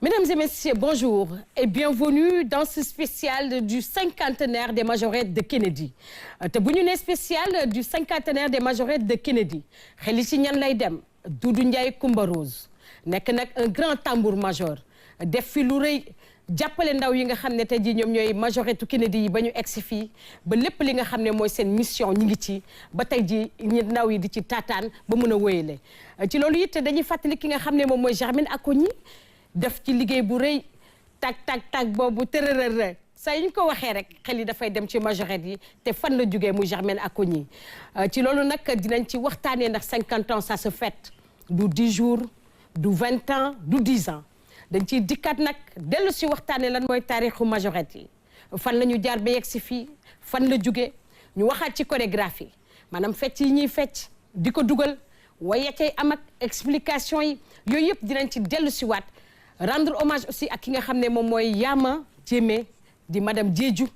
Mesdames et messieurs, bonjour et bienvenue dans ce spécial du cinquantenaire des majorettes de Kennedy. te bu ñu nee spécial du cinquantenaire des majorettes de Kennedy xel yi ci ñan lay dem Doudou Ndiaye Coumba Rose nekk nag un grand tambour major def fi lu rëy jàppale ndaw yi nga xam ne tey jii ñoom ñooy majorettu Kennedy yi ba ñu egsi fii ba lépp li nga xam ne mooy seen mission ñu ngi ci ba tey jii ñi ndaw yi di ci taataan ba mën a wéyale ci loolu it dañuy fàttali ki nga xam ne moom mooy Germaine Acogny def ci liggéey bu rëy tag boobu tërërër saa yu ñu ko waxee rek xel yi dafay dem ci majorette yi te fan la jógee muy Germaine Acogny ci loolu nag dinañ ci waxtaanee ndax 50 ans ça se fête du 10 jours du 20 ans du 10 ans dañ ciy dikkaat nag dellu si waxtaanee lan mooy taarixu majorette yi fan la ñu jaar ba yegg si fii fan la jógee ñu waxaat ci chorégraphie maanaam fecc yi ñuy fecc di ko dugal waaye cay am ak explication yi yooyu yëpp dinañ ci dellu si waat rendre hommage aussi ak ki nga xam ne moom mooy Yama Diémé di madame Diédhiou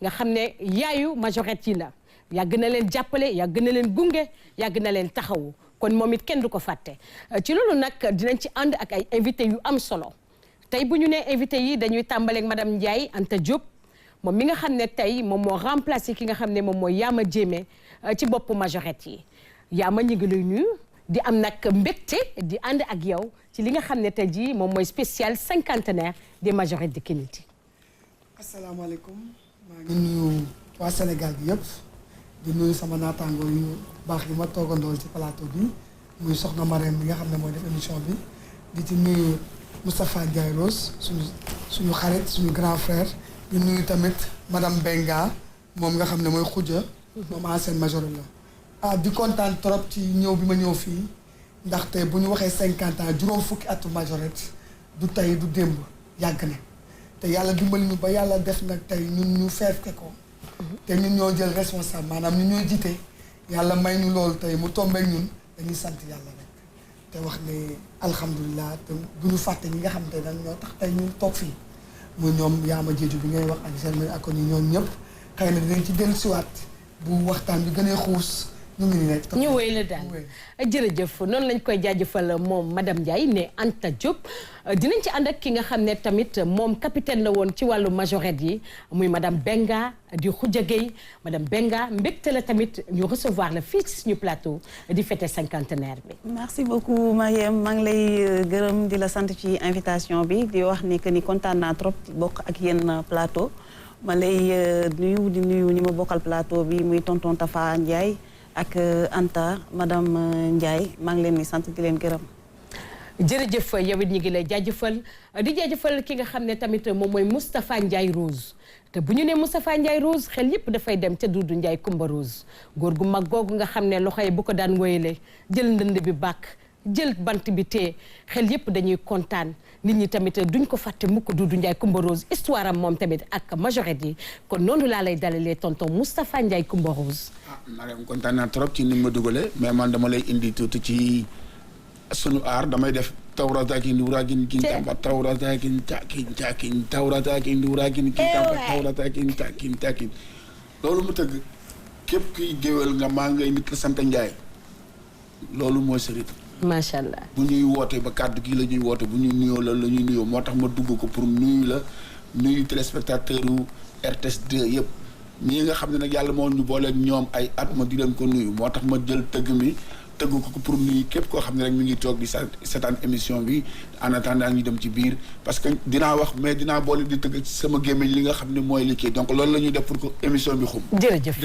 nga xam ne yaayu majorette yi la yàgg na leen jàppale yàgg na leen gunge yàgg na leen taxawu kon moom it kenn du ko fàtte ci loolu nag dinañ ci ànd ak ay invité yu am solo tey bu ñu nee invité yi dañuy tàmbaleeg madame Ndiaye Anta Diop moom mi nga xam ne tey moom moo remplacé ki nga xam ne moom mooy Yama Diémé ci boppu majorette yi Yama ñu ngi lay nuyu di am nag mbégte di ànd ak yow ci li nga xam ne tey jii moom mooy spécial cinquantenaire des majorettes de Kennedy. asalaamaaleykum maa ngi nuyu waa Sénégal bi yëpp di nuyu sama naataangoo yu baax yi ma toogandool ci plateau bi muy soxna Marème bi nga xam ne mooy def émission bi di ci nuyu Moustapha Ndiaye Rose suñu xarit suñu grand frère di nuyu tamit madame Benga moom nga xam ne mooy Khoudia moom ancienne majorette la di kontaan trop ci ñëw bi ma ñëw fii ndaxte bu ñu waxee 50 ans juróom fukki atu majorette du tey du démb yàgg na te yàlla dimbali ñu ba yàlla def nag tey ñun ñu fekke ko te ñun ñoo jël responsable maanaam ñun ñooy jiite yàlla may ñu loolu tey mu tombeek ñun dañuy sant yàlla rek te wax ne alhamdulilah te du ñu fàtte ñi nga xam te dañ ñoo tax tey ñu toog fii muy ñoom Yama Diédhiou bi ngay wax ak Germaine Acogny ñoom ñëpp xëy na dinañ ci dellusiwaat bu waxtaan bi gënee xuus ñu wéy la daal jërëjëf noonu lañ koy jaajëfal moom madame Ndiaye ne Anta Diop dinañ ci ànd ak ki nga xam ne tamit moom capitaine la woon ci wàllu majorette yi muy madame Benga di Khoudia Gueye madame Benga mbégte la tamit ñu recevoir la fii ci suñu plateau di fêter cinquantenaire bi. merci beaucoup Mariam maa ngi lay gërëm di la sant ci invitation bi di wax ni que ni kontaan naa trop bokk ak yéen plateau ma lay nuyu di nuyu ñi ma bokkal plateau bi muy tonton Tafa Ndiaye. ak Anta madame Ndiaye maa ngi leen di sant di leen gërëm. jërëjëf yow it ñu ngi lay jaajëfal di jaajëfal ki nga xam ne tamit moom mooy Moustapha Ndiaye Rose te bu ñu nee Moustapha Ndiaye Rose xel yëpp dafay dem ca Doudou Ndiaye Coumba Rose góor gu mag googu nga xam ne loxo yi bu ko daan wéyale jël ndënd bi bàkk jël bant bi tee xel yëpp dañuy kontaan nit ñi tamit duñ ko fàtte mukk Doudou Ndiaye Coumba Rose histoire am moom tamit ak majorette yi kon noonu laa lay dalalee tonton Moustapha Ndiaye Coumba Rose. Mariam kontaan naa trop ci ni ma dugalee mais man dama lay indi tuuti ci sunu aar damay def tawratakin duurakin kin tamba tawratakin takin tawratakin duurakin kin tamba tawratakin takin loolu mu tëgg képp kuy géwél nga maa ngay nit sant Ndiaye loolu mooy sa rythme. macha allah bu ñuy woote ba kàddu gi la ñuy woote bu ñu nuyoo la ñuy nuyoo moo tax ma dugg ko pour nuyu la nuyu téléspectateur u RTS 2 yëpp ñii nga xam ne nag yàlla moo ñu booleeg ñoom ay at ma di leen ko nuyu moo tax ma jël tëgg mi tëgg ko pour nuyu képp koo xam ne rek mi ngi toog di seetaan émission bi en attendant ñu dem ci biir parce que dinaa wax mais dinaa boole di tëgg ci sama gémmiñ li nga xam ne mooy liggéey donc loolu la ñuy def pour que émission bi xum. jërëjëf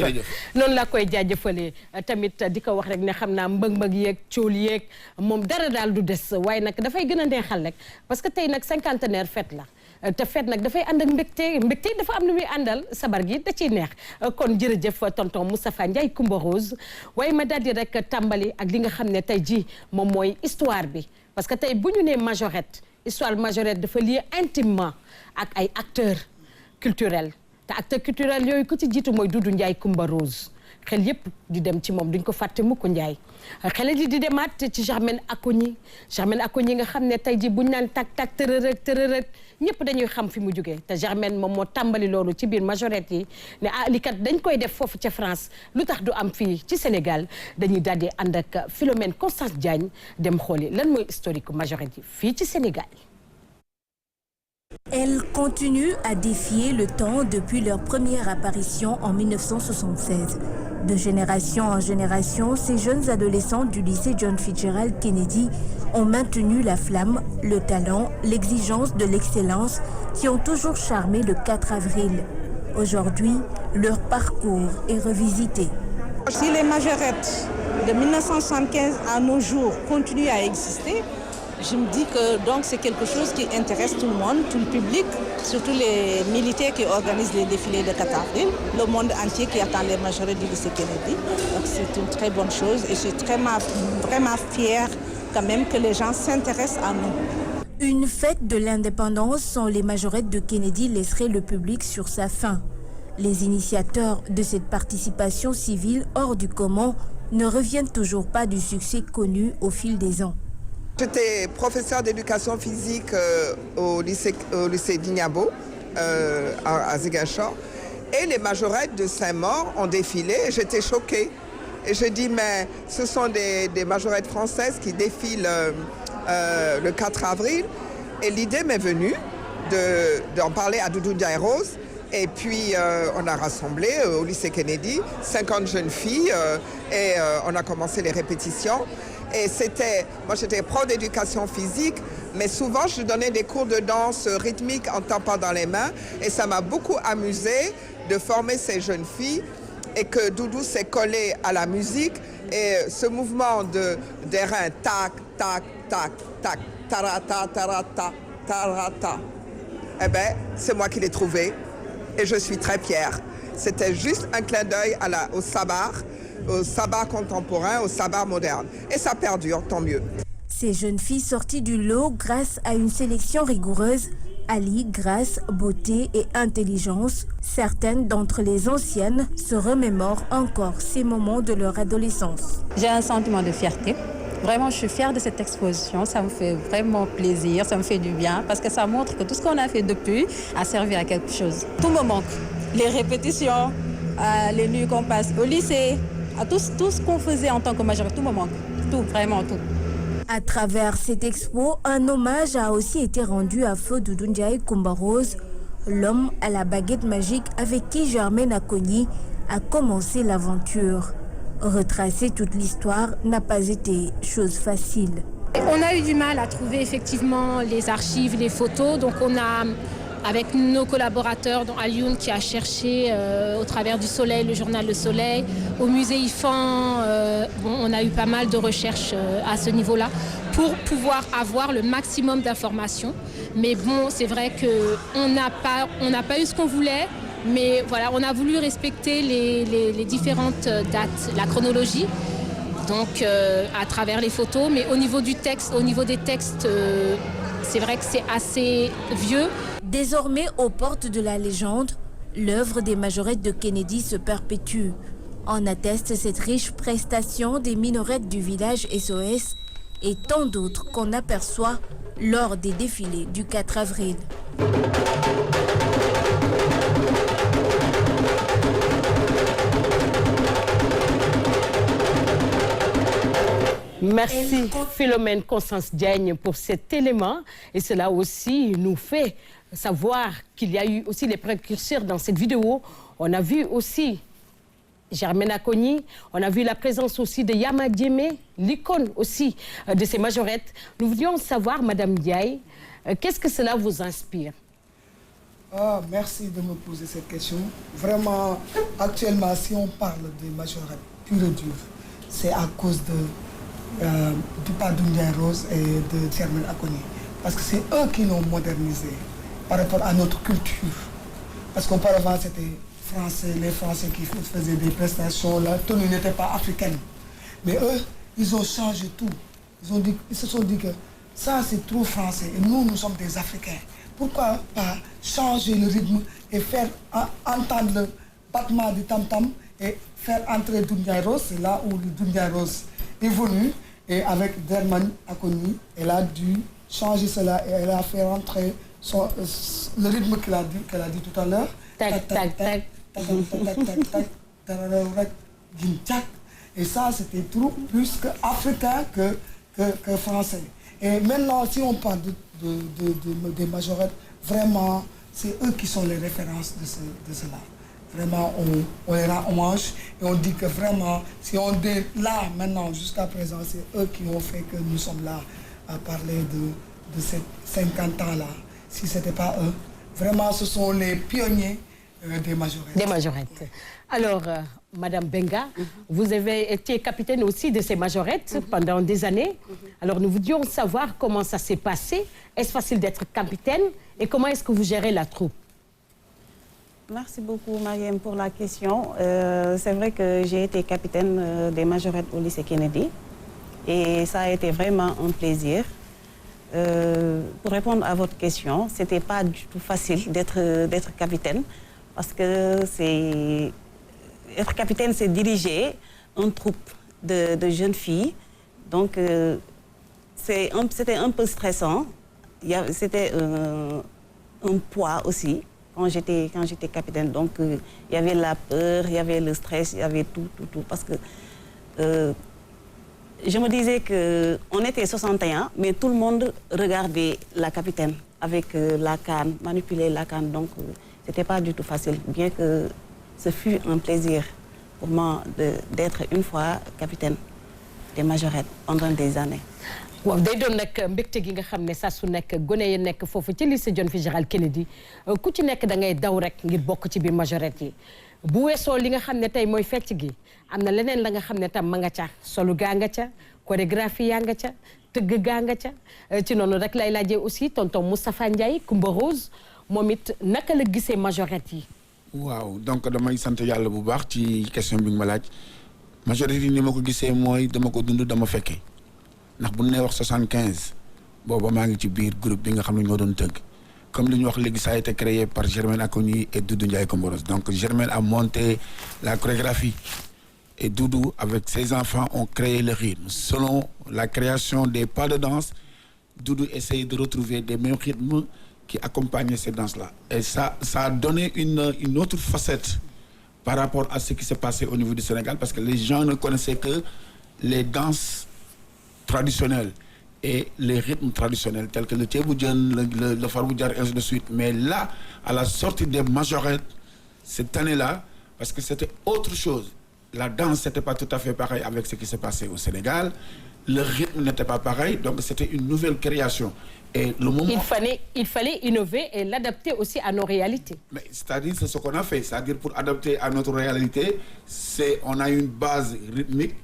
noonu laa koy jaajëfalee tamit di ko wax rek ne xam naa mbëg-mbëg yeeg cool yeeg moom dara daal du des waaye nag dafay gën a neexal rek parce que tey nag cinquantenaire fête la. te fête nag dafay ànd ak mbégte dafa am lu muy àndal sabar gi da ciy neex kon jërëjëf tonton Moustapha Ndiaye Coumba Rose waaye ma daal di rek tàmbali ak li nga xam ne tey jii moom mooy histoire bi parce que tey bu ñu nee majorette histoire majorette dafa lié intimement ak ay acteurs culturels te acteurs culturels yooyu ku ci jiitu mooy Doudou Ndiaye Coumba Rose xel yëpp di dem ci moom duñ ko fàtte mukk Ndiaye xel di demaat ci Germaine Acogny nga xam ne tey jii buñ naan tak tërërëg ñëpp dañuy xam fi mu jógee te Germaine moom moo tàmbali loolu ci biir majorette yi ne li kat dañ koy def foofu ca France lu tax du am fii ci Sénégal dañuy daal di ànd ak Philomène Constance Diagne dem xooli lan mooy historique majorette yi fii ci Sénégal. Elles continuent à défier le temps depuis leur première apparition en 1976. De génération en génération, ces jeunes adolescents du lycée John Fitzgerald Kennedy ont maintenu la flamme, le talent, l'exigence de l'excellence qui ont toujours charmé le 4 avril. Aujourd'hui, leur parcours est revisité. Si les majorettes de 1975 à nos jours continuent à exister, je me dis que donc c'est quelque chose qui intéresse tout le monde, tout le public, surtout les militaires qui organisent les défilés de 4 avril, le monde entier qui attend les majorettes du lycée Kennedy. Donc c'est une très bonne chose et je suis vraiment fière quand même que les gens s'intéressent à nous. Une fête de l'indépendance sans les majorettes de Kennedy laisserait le public sur sa faim. Les initiateurs de cette participation civile hors du commun ne reviennent toujours pas du succès connu au fil des ans. J'étais professeur d'éducation physique au lycée d'Ignabo à Ziguinchor. Et les majorettes de Saint-Maur ont défilé et j'étais choquée. Et je dis, mais ce sont des majorettes françaises qui défilent le 4 avril. Et l'idée m'est venue d'en parler à Doudou Ndiaye Rose. Et puis, on a rassemblé au lycée Kennedy 50 jeunes filles et on a commencé les répétitions. Et moi j'étais pro d'éducation physique, mais souvent je donnais des cours de danse rythmique en tapant dans les mains. Et ça m'a beaucoup amusé de former ces jeunes filles et que Doudou s'est collé à la musique. Et ce mouvement des reins, tac, tac, tac, tac, tarata, tarata, tarata, eh bien, c'est moi qui l'ai trouvé et je suis très fière. C'était juste un clin d'œil au sabbat contemporain, au sabbat moderne. Et ça perdure, tant mieux. Ces jeunes filles sorties du lot grâce à une sélection rigoureuse allient grâce, beauté et intelligence. Certaines d'entre les anciennes se remémorent encore ces moments de leur adolescence. J'ai un sentiment de fierté. Vraiment, je suis fière de cette exposition. Ça me fait vraiment plaisir, ça me fait du bien parce que ça montre que tout ce qu'on a fait depuis a servi à quelque chose. Tout me manque. Les répétitions, les nuits qu'on passe au lycée, à tout ce qu'on faisait en tant que majorité, tout me manque. Tout, vraiment tout. À travers cette expo, un hommage a aussi été rendu à feu Doudou Ndiaye Coumba Rose, l'homme à la baguette magique avec qui Germaine Acogny a commencé l'aventure. Retracer toute l'histoire n'a pas été chose facile. On a eu du mal à trouver effectivement les archives, les photos, donc on a, avec nos collaborateurs, dont Alioune qui a cherché au travers du Soleil, le journal Le Soleil, au musée IFAN, on a eu pas mal de recherches à ce niveau-là pour pouvoir avoir le maximum d'informations. Mais bon, c'est vrai qu'on n'a pas eu ce qu'on voulait, mais voilà, on a voulu respecter les différentes dates, la chronologie, donc à travers les photos, mais au niveau du texte, au niveau des textes, c'est vrai que c'est assez vieux. Désormais aux portes de la légende, l'œuvre des majorettes de Kennedy se perpétue. En atteste cette riche prestation des minorettes du village SOS et tant d'autres qu'on aperçoit lors des défilés du 4 avril. Merci Philomène Constance Diagne pour cet élément et cela aussi nous fait savoir qu'il y a eu aussi les précurseurs dans cette vidéo. On a vu aussi Germaine Acogny, on a vu la présence aussi de Yama Diémé, l'icône aussi de ces majorettes. Nous voulions savoir, Madame Ndiaye, qu'est-ce que cela vous inspire? Merci de me poser cette question. Vraiment, actuellement, si on parle des majorettes pure et dure, c'est à cause du pas Doudou Ndiaye Rose et de Germaine Acogny. Parce que c'est eux qui l'ont modernisé par rapport à notre culture. Parce qu'auparavant, c'était les Français qui faisaient des prestations, la tenue n'était pas africaine. Mais eux, ils ont changé tout. Ils se sont dit que ça, c'est trop français et nous sommes des Africains. Pourquoi pas changer le rythme et faire entendre le battement du tam-tam et faire entrer Doudou Ndiaye Rose? C'est là où le Doudou Ndiaye Rose est venu et avec Germaine Acogny, elle a dû changer cela et elle a fait rentrer le rythme qu'elle a dit tout à l'heure. Tac, tac, tac. Et ça, c'était trop plus qu'africain que français. Et maintenant, si on parle des majorettes, vraiment, c'est eux qui sont les références de cela. Vraiment, on les rend hommage et on dit que vraiment, si on est là maintenant, jusqu'à présent, c'est eux qui ont fait que nous sommes là à parler de ces 50 ans-là. Si ce n'était pas eux, vraiment, ce sont les pionniers des majorettes. Des majorettes. Alors, Madame Benga, vous avez été capitaine aussi de ces majorettes pendant des années. Alors, nous voulions savoir comment ça s'est passé. Est-ce facile d'être capitaine et comment est-ce que vous gérez la troupe? Merci beaucoup, Mariam, pour la question. C'est vrai que j'ai été capitaine des majorettes au lycée Kennedy et ça a été vraiment un plaisir. Pour répondre à votre question, ce n'était pas du tout facile d'être capitaine parce que être capitaine, c'est diriger une troupe de jeunes filles. Donc, c'était un peu stressant. C'était un poids aussi. Quand j'étais capitaine, donc il y avait la peur, il y avait le stress, il y avait tout. Parce que je me disais qu'on était 61, mais tout le monde regardait la capitaine avec la canne, manipuler la canne. Donc c'était pas du tout facile, bien que ce fut un plaisir pour moi d'être une fois capitaine des majorettes pendant des années. waaw day doon nag mbégte gi nga xam ne saa su nekk gone yi nekk foofu ci lycée John Fitzgerald Kennedy ku ci nekk da ngay daw rek ngir bokk ci biir majorette yi bu weesoo li nga xam ne tey mooy fecc gi am na leneen la nga xam ne tam ma nga ca solu gaa nga ca chorégraphie yaa nga ca tëgg gaa nga ca ci noonu rek lay laajee aussi tonton Moustapha Ndiaye Coumba Rose moom it naka la gisee majorette yi. waaw donc damay sant yàlla bu baax ci question bi nga ma laaj majorette yi ni ma ko gisee mooy dama ko dund dama fekkee. ndax bu ñu wax 75 booba maa ngi ci biir groupe bi nga xam ne ñoo doon tëgg comme li ñu wax léegi ça a été créé par Germaine Acogny et Doudou Ndiaye Coumba Rose donc Germaine a monté la chorégraphie et Doudou avec ses enfants ont créé le rythme selon la création des pas de danse Doudou essayait de retrouver des mêmes rythmes qui accompagnaient ces danses-là et ça a donné une autre facette par rapport à ce qui s'est passé au niveau du Sénégal parce que les gens ne connaissaient que les danses traditionnels et les rythmes traditionnels tels que le Téboudian, le Faroudjar et ainsi de suite. Mais là, à la sortie des majorettes, cette année-là, parce que c'était autre chose. La danse n'était pas tout à fait pareil avec ce qui s'est passé au Sénégal. Le rythme n'était pas pareil, donc c'était une nouvelle création. Et le moment... Il fallait innover et l'adapter aussi à nos réalités. Mais c'est-à-dire, c'est ce qu'on a fait. C'est-à-dire, pour adapter à notre réalité, on a une base rythmique.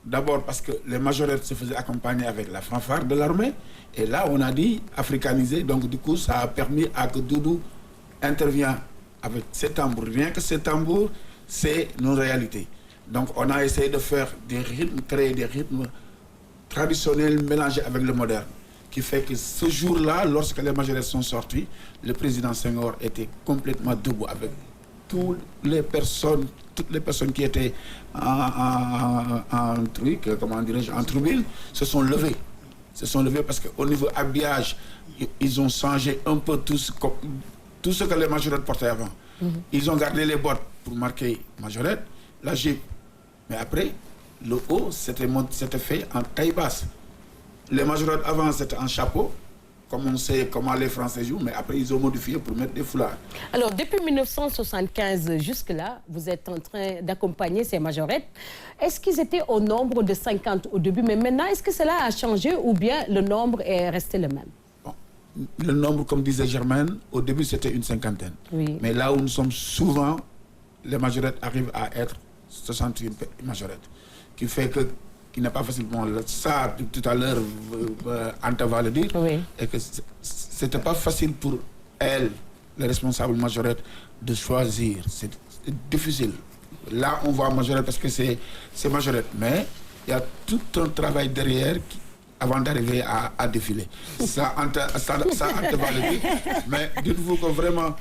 D'abord parce que les majorettes se faisaient accompagner avec la fanfare de l'armée. Et là, on a dit africaniser. Donc, du coup, ça a permis à que Doudou intervienne avec ses tambours. Rien que ces tambours, c'est nos réalités. Donc, on a essayé de faire des rythmes, créer des rythmes traditionnels mélangés avec le moderne. Qui fait que ce jour-là, lorsque les majorettes sont sorties, le président Senghor était complètement debout avec toutes les personnes qui étaient en tribune se sont levées. Parce qu'au niveau habillage, ils ont changé un peu tout ce que les majorettes portaient avant. Ils ont gardé les bottes pour marquer majorette, la jupe. Mais après, le haut, c'était fait en taille basse. Les majorettes avant, c'était en chapeau. Comme on sait comment les Français jouent, mais après ils ont modifié pour mettre des foulards. Alors depuis 1975 jusque-là, vous êtes en train d'accompagner ces majorettes. Est-ce qu'ils étaient au nombre de 50 au début, mais maintenant est-ce que cela a changé ou bien le nombre est resté le même? Bon, le nombre, comme disait Germaine, au début c'était une cinquantaine. Oui. Mais là où nous sommes souvent, les majorettes arrivent à être 61 majorettes. Qui fait que qui n'est pas facile. Bon, ça, tout à l'heure, Anta va le dire, oui. Et que c'était pas facile pour elle, les responsables majorettes, de choisir. C'est difficile. Là, on voit majorette parce que c'est majorette. Mais il y a tout un travail derrière avant d'arriver à défiler. Ça, Anta va le dire. Mais dites-vous que vraiment,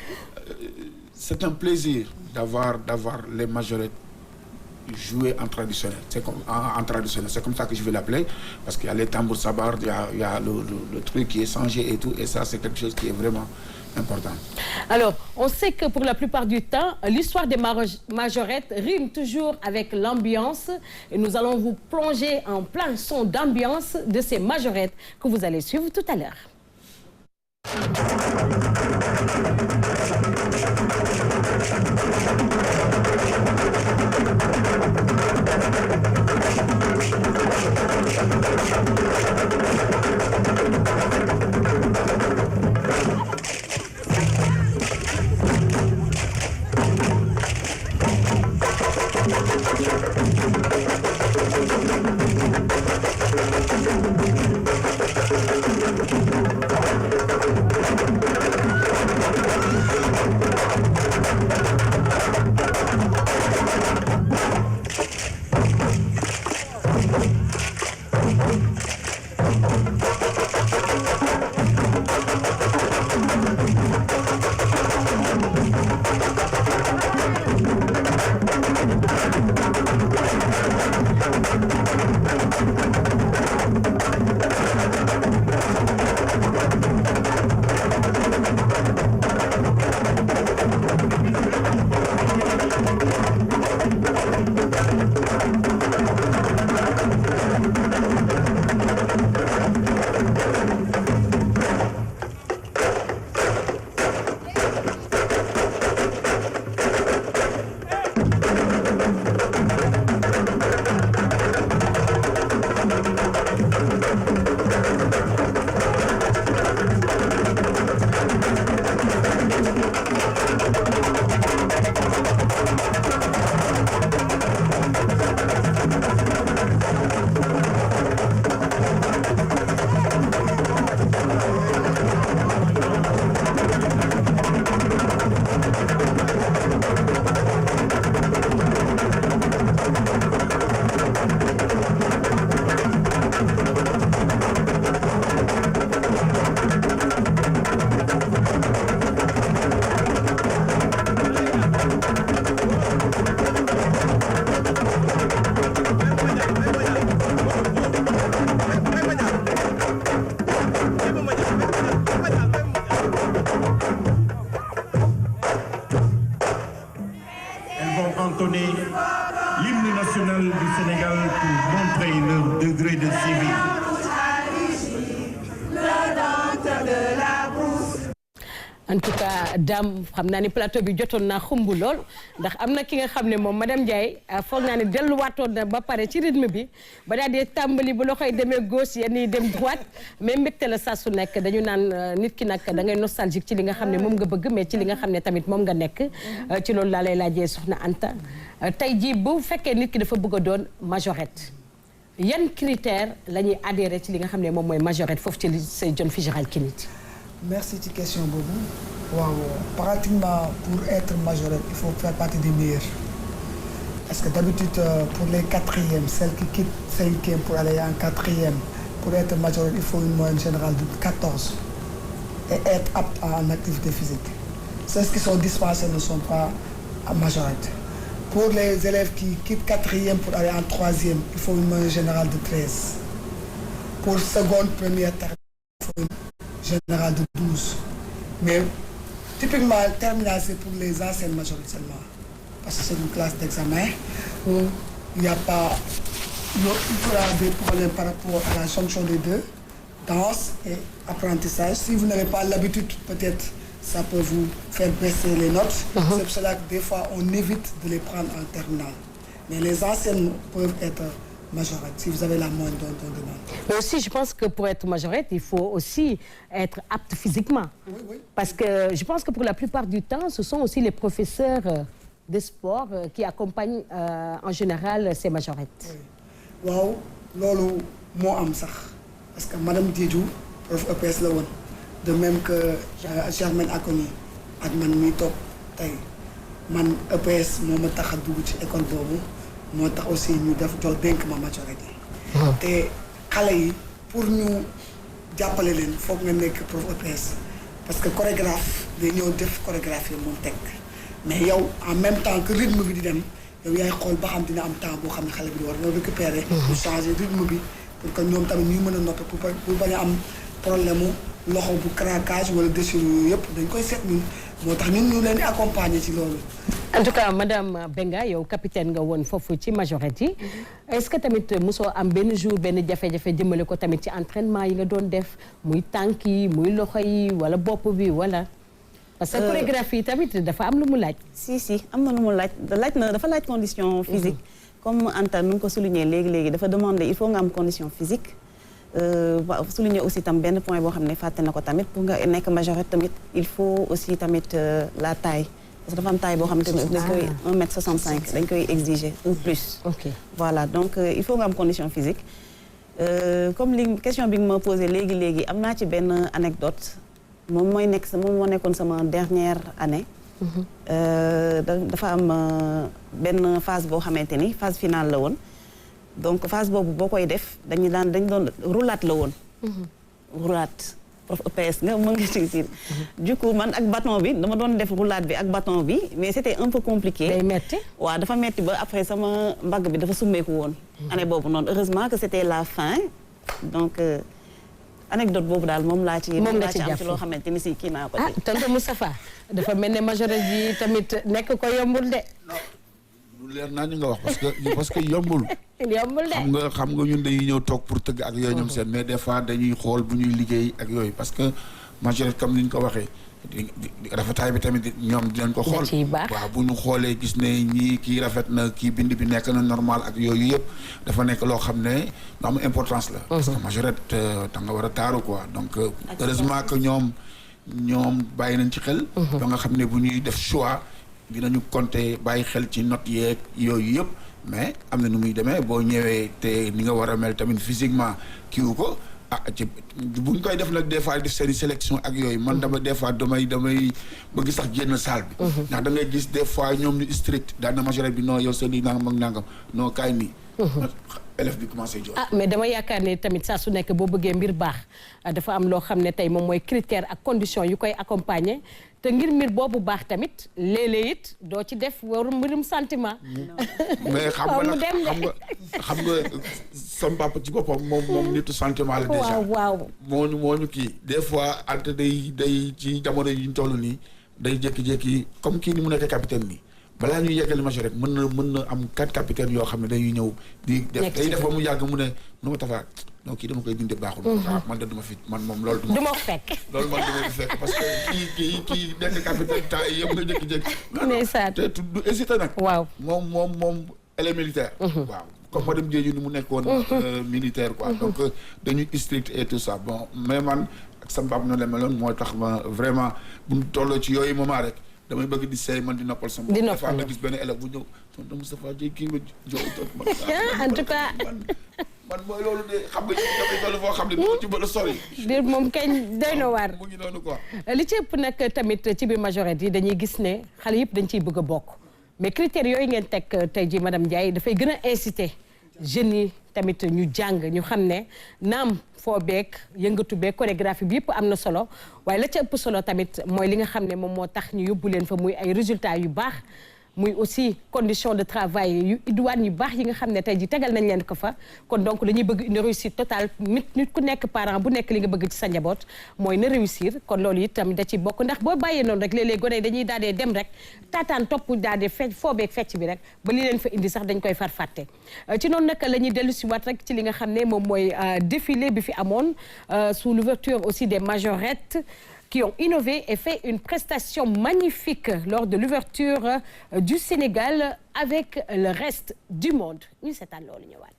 c'est un plaisir d'avoir les majorettes jouer en traditionnel. C'est comme ça que je vais l'appeler, parce qu'il y a les tambours sabar, il y a le truc qui est changé et tout, et ça c'est quelque chose qui est vraiment important. Alors, on sait que pour la plupart du temps, l'histoire des majorettes rime toujours avec l'ambiance. Et nous allons vous plonger en plein son d'ambiance de ces majorettes que vous allez suivre tout à l'heure. l'hymne national du Sénégal pour montrer leur degré de civisme. En tout cas Dame xam naa ni plateau bi jotoon naa xumb lool ndax am na ki nga xam ne moom madame Ndiaye foog naa ne delluwaatoon na ba pare ci rythme bi ba daal di tàmbali bu loxoy demee gauche yenn yi dem droite mais mbégte la saa su nekk dañu naan nit ki nag da ngay nostalgique ci li nga xam ne moom nga bëgg mais ci li nga xam ne tamit moom nga nekk ci loolu laa lay laajee soxna Anta tey jii bu fekkee nit ki dafa bëgg a doon majorette yan critères la ñuy adhéré ci li nga xam ne moom mooy majorette foofu ci lycée John Fitzgerald Kennedy. Merci ci question boobu waaw pratiquement pour être majorette il faut faire partie des meilleurs parce que d'habitude pour les quatrièmes celles qui quittent cinquième pour aller en quatrième pour être majorette il faut une moyenne générale de 14 et être apte en activité physique ceux qui sont dispensés ne sont pas majorette. Pour les élèves qui quittent quatrième pour aller en troisième il faut une moyenne générale de 13 pour seconde première terminale il faut une général de 12 mais typiquement terminale c'est pour les anciennes majorettes seulement parce que c'est une classe d'examen où il n'y a pas il y aura des problèmes par rapport à la jonction des deux danse et apprentissage si vous n'avez pas l'habitude peut-être ça peut vous faire baisser les notes c'est pour cela que des fois on évite de les prendre en terminale mais les anciennes peuvent être majorette, si vous avez la moyenne dont on demande. Mais aussi, je pense que pour être majorette, il faut aussi être apte physiquement. Oui, oui. Parce que je pense que pour la plupart du temps, ce sont aussi les professeurs de sport qui accompagnent en général ces majorettes. Oui. Waaw, loolu moo am sax parce que madame Diédhiou prof EPS la woon de même que Germaine Acogny ak man mii toog tey man EPS moo ma tax a dugg ci école boobu. moo tax aussi ñu def jox dénk ma majorité te xale yi pour ñu jàppale leen foog nga nekk prof EPS parce que chorégraphe day ñëw def chorégraphie moom teg mais yow en même temps que rythme bi di dem yow yaay xool ba xam dina am temps boo xam ne xale bi di war na récupérer pour changer rythme bi pour que ñoom tamit ñuy mën a noppi pour bañ a am problème mu loxo bu craquage wala déchirure yëpp dañ koy seet ñun moo tax ñun ñu leen di accompagner ci loolu. en tout cas madame Benga yow capitaine nga woon foofu ci majorette yi est-ce que tamit mosoo am benn jour benn jafe-jafe jëmale ko tamit ci entraînement yi nga doon def muy tànk yi muy loxo yi wala bopp bi wala. parce que chorégraphie yi tamit dafa am lu mu laaj. si am na lu mu laaj dafa laaj condition physique. comme Anta nu nga ko souligner léegi dafa demander il faut nga am condition physique. souligner aussi tam benn point boo xam ne fàtte na ko tamit pour nga nekk majorette tamit il faut aussi tamit la taille. parce que dafa am taille boo xam ne dañ koy 1m65 dañ koy exiger ou plus. ok voilà donc il faut nga am condition physique. comme question bi nga ma posé léegi am naa ci benn anecdote moom moo nekkoon sama dernière année. dafa am benn phase boo xamante ni phase finale la woon. donc phase boobu boo koy def dañ doon roulade la woon. roulade. prof EPS nga mën nga ci du coup man ak bâton bi dama doon def roulade bi ak bâton bi mais c'était un peu compliqué. day metti waaw dafa metti ba après sama mbagg bi dafa summeeku woon. année boobu noonu heureusement que c'était la fin donc anecdote boobu daal moom laa ci am ci loo xamante ni si kii naa ko ci. tonton Moustapha dafa mel ne majorette bi tamit nekk ko yombul de. lu leer naa ñu nga wax parce que yombul. yombul de xam nga ñun dañuy ñëw toog pour tëgg ak yooyu ñoom seen mais des fois dañuy xool bu ñuy liggéey ak yooyu parce que majorette comme ni ñu ko waxee rafetaay bi tamit ñoom dinañ ko xool. waaw bu ñu xoolee gis ne ñii kii rafet na kii bind bi nekk na normal ak yooyu yëpp dafa nekk loo xam ne lu am importance la. parce que majorette da nga war a taaru quoi donc heureusement que ñoom bàyyi nañ ci xel. ba nga xam ne bu ñuy def choix dinañu compter bàyyi xel ci notes yeeg yooyu yëpp. mais am na nu muy demee boo ñëwee te ni nga war a mel tamit physiquement kiiwu ko ci buñ koy def nag des fois def seen sélection ak yooyu man dama des fois damay bëgg sax génn salle bi. ndax da ngay gis des fois ñoom ñu strict daan na majorette bi non yow sa lii nangam ak nangam non kaay nii. élève bi commencé jooy. mais dama yaakaar ne tamit saa su nekk boo bëggee mbir baax dafa am loo xam ne tey moom mooy critère ak condition yu koy accompagner te ngir mbir boobu baax tamit léeg-léeg it doo ci def waru mbirum sentiment. mais xam nga sama papa ci boppam moom nitu sentiment la déjà. waaw moo ñu kii des fois ante day ci jamono yi ñu toll nii day jékki-jékki comme kii ni mu nekk capitaine nii. balaa ñuy yeggali majorette mën na am 4 capitaines yoo xam ne dañuy ñëw di def day def ba mu yàgg mu ne nu ma tafaat non kii dama koy dindi baaxul. man de duma fi man moom loolu. du ma fekk loolu man du ma fi fekk parce que kii nekk capitaine temps yi yëpp nga jékki-jékki. ndeysaan te du hésité nag. waaw moom elle est militaire. waaw comme madame Diédhiou ni mu nekkoon militaire quoi donc dañuy strict et tout ça bon mais man ak sama baab noonu la meloon moo tax ma vraiment bu ñu tolloo ci yooyu moment rek. damay bëgg di seey man di noppal sama. di noppal nga gis benn élève bu ñëw tonton Moustapha Dieye kii nga jox en tout cas. man mooy loolu de xam nga dafay toll foo xam ne moo ci mën a sori. biir moom kañ doy na waar. mu ngi noonu quoi. li ci ëpp nag tamit ci biir majorette yi dañuy gis ne xale yëpp dañ ciy bëgg a bokk mais critères yooyu ngeen teg tey jii madame Ndiaye dafay gën a inciter jeunes yi tamit ñu jàng ñu xam ne naam foo beeg yëngatu beeg chorégraphie bi yëpp am na solo waaye la ca ëpp solo tamit mooy li nga xam ne moom moo tax ñu yóbbu leen fa muy ay résultats yu baax muy aussi condition de travail yu idoine yu baax yi nga xam ne tey ji tegal nañ leen ko fa kon donc dañuy bëgg une réussite totale nit ku nekk parent bu nekk li nga bëgg ci sa njaboot mooy na réussir kon loolu itam da ci bokk ndax boo bàyyee noonu rek léeg-léeg gone dañuy daal dee dem rek taataan topp daal dee fecc foobeeg fecc bi rek ba li leen fa indi sax dañ koy far fàtte ci noonu nag la ñuy dellu si waat rek ci li nga xam ne moom mooy défilé bi fi amoon sous l'ouverture aussi des majorettes qui ont innové et fait une prestation magnifique lors de l'ouverture du Sénégal avec le reste du monde. Ñu seetaan loolu ñëwaat.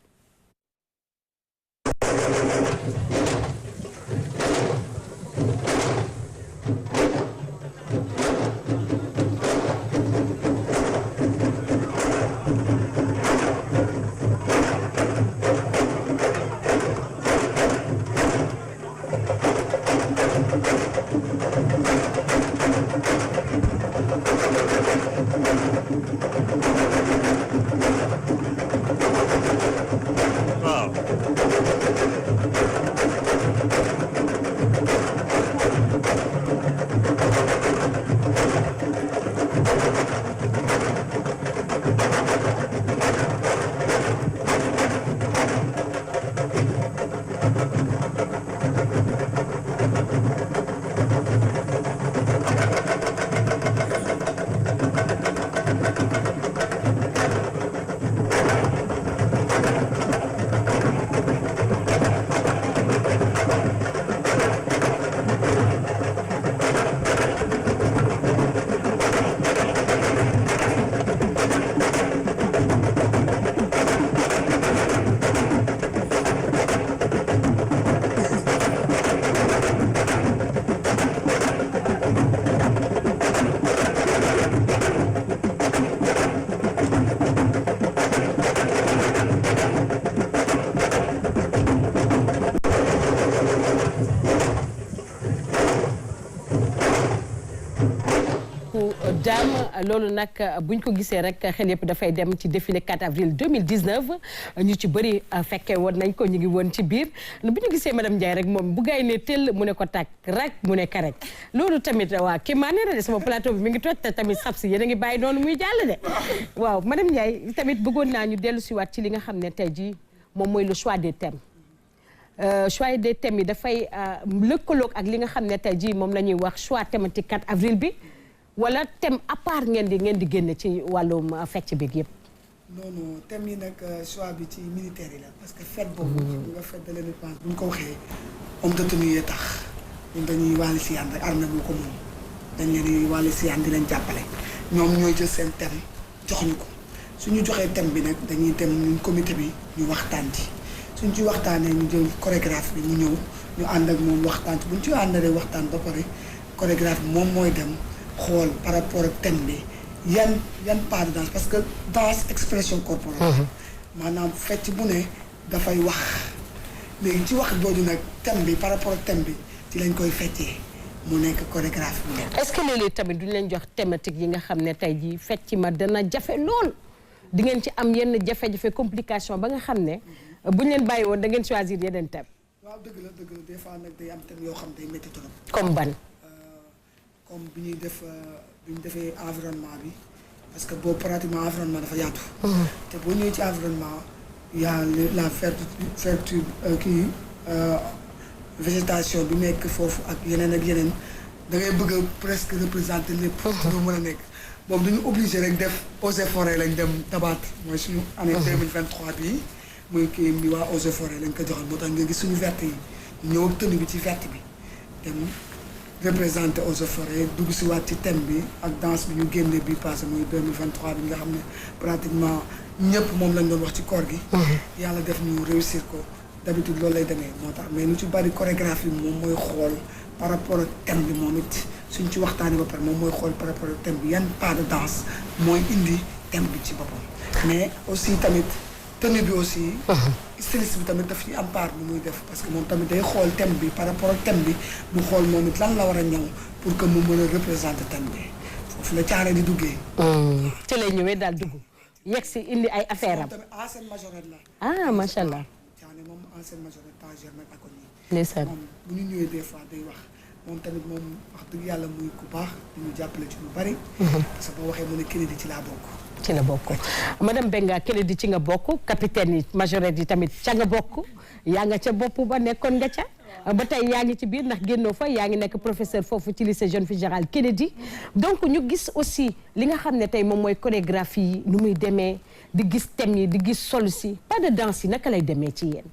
Wow. beaucoup Dame loolu nag buñ ko gisee rek xel yëpp dafay dem ci défilé 4 avril 2019 ñu ci bëri fekkee woon nañ ko ñu ngi woon ci biir bu ñu gisee madame Ndiaye rek moom bu gaay ne tëll mu ne ko tàkk rek mu ne karek loolu tamit waa kii maa ne de sama plateau bi mi ngi toj te tamit sab si yéen a ngi bàyyi noonu muy jàll de waaw madame Ndiaye tamit bëggoon naa ñu dellu si waat ci li nga xam ne tey jii moom mooy le choix des thèmes choix des thèmes yi dafay lëkkaloog ak li nga xam ne tey jii moom la ñuy wax choix thématique 4 avril bi wala thème à part ngeen di génne ci wàllum fecc bi yëpp. non non thème yi nag choix bi ci militaire yi la parce que fête boobu. xam nga fête de l'indépendance bu ñu ko waxee homme de tenue yi tax ñun dañuy wàllu si yaan rek armée bu ko moom dañ leen di wàllu si yaan di leen jàppale ñoom ñooy jël seen thème jox ñu ko suñu joxee thème bi nag dañuy dem ñun comité bi ñu waxtaan ci. suñ ci waxtaanee ñu jël chorégraphe bi mu ñëw ñu ànd ak moom waxtaan ci buñ ci àndalee waxtaan ba pare chorégraphe bi moom mooy dem xool par rapport ak thème bi yan pas de danse parce que danse expression corporelle maanaam fecc bu ne dafay wax léegi ci wax jooju nag thème bi par rapport ak thème bi ci lañ koy feccee mu nekk chorégraphe bi. est-ce que léeg-léeg tamit duñ leen jox thématique yi nga xam ne tey jii fecc ma dana jafe lool di ngeen ci am yenn jafe-jafe complication ba nga xam ne bu ñu leen bàyyi woon da ngeen choisir yeneen thème. waaw dëgg la des fois nag day am thème yoo xam day métti trop. comme ban. comme bi ñuy def bi ñu defee environnement bi parce que boobu pratiquement environnement dafa yaatu. te boo ñëwee ci environnement y a la ferture kii végétation bi nekk foofu ak yeneen da ngay bëgg a presque représenter lépp. lu mën a nekk boobu dañu obligé rek def eaux et forêt lañ dem tabaat mooy suñu année 2023 bii. muy kii bi waa eaux et forêt lañ ko joxoon moo tax nga gis suñu verte yi ñëw ak tenue bi ci verte bi dem représenté eaux et forêt dugg si waat ci thème bi ak danse bi ñu génne bi passé muy 2023 bi nga xam ne pratiquement ñëpp moom lañ doon wax ci koor gi. yàlla def ñu réussir ko d'habitude loolu lay demee moo tax mais lu ci bari chorégraphie moom mooy xool par rapport ak thème bi moom it suñ ci waxtaanee ba pare moom mooy xool par rapport ak thème bi yan pas de danse mooy indi thème bi ci boppam mais aussi tamit. tenue bi aussi. styliste bi tamit daf ci am part bi muy def parce que moom tamit day xool thème bi par rapport ak thème bi mu xool moom it lan la war a ñëw pour que mu mën a représenter thème bi foofu la caare di duggee. ci lay ñëwee daal dugg yegg si indi ay affaire am. tamit ancienne majorette la. ah macha allah. caane moom ancienne majorette pas germaine ak ko nii. ndeysaan moom bu ñu ñëwee des fois day wax moom tamit moom wax dëgg yàlla muy ku baax di ñu jàppale ci lu bari. parce que boo waxee mu ne Kennedy ci laa bokk. ci la bokk madame Benga Kennedy ci nga bokk capitaine yi majorette yi tamit ca nga bokk yaa nga ca bopp ba nekkoon nga ca ba tey yaa ngi ci biir ndax génnoo fa yaa ngi nekk professeur foofu ci lycée John Fitzgerald Kennedy donc ñu gis aussi li nga xam ne tey moom mooy chorégraphie yi nu muy demee di gis thème yi di gis sol si pas de danse yi naka lay demee ci yéen.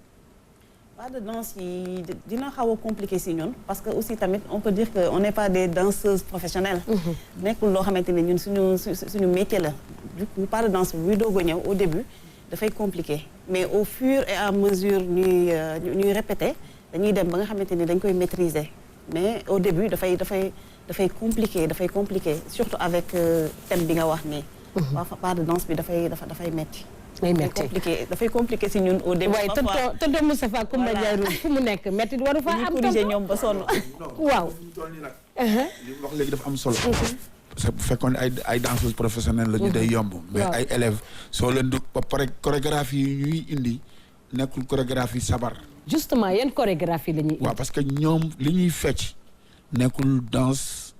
pas de danse yi dina xaw a compliqué si ñun parce que aussi tamit on peut dire que on n'est pas des danseuses professionnelles. nekkul loo xamante ne ñun suñu métier la. du coup pas de danse bi buy doog a ñëw au début dafay compliqué mais au fur et à mesure ñuy répéter dañuy dem ba nga xamante ni dañ koy maîtriser mais au début dafay compliqué surtout avec thème bi nga wax nii. pas de danse bi dafay metti. day metti dafay compliqué si ñun au début. waaye tonton Moustapha Coumba Ndiaye Roux fu mu nekk metti waru fa am tonton ñoom ba sonn. waaw. li mu wax léegi dafa am solo. parce que bu fekkoon ay danseuses professionnelles la ñu day yomb. mais ay élèves soo leen di ba pare chorégraphie yi ñuy indi nekkul chorégraphie sabar. justement yan chorégraphie la ñuy indi. waaw parce que ñoom li ñuy fecc nekkul danse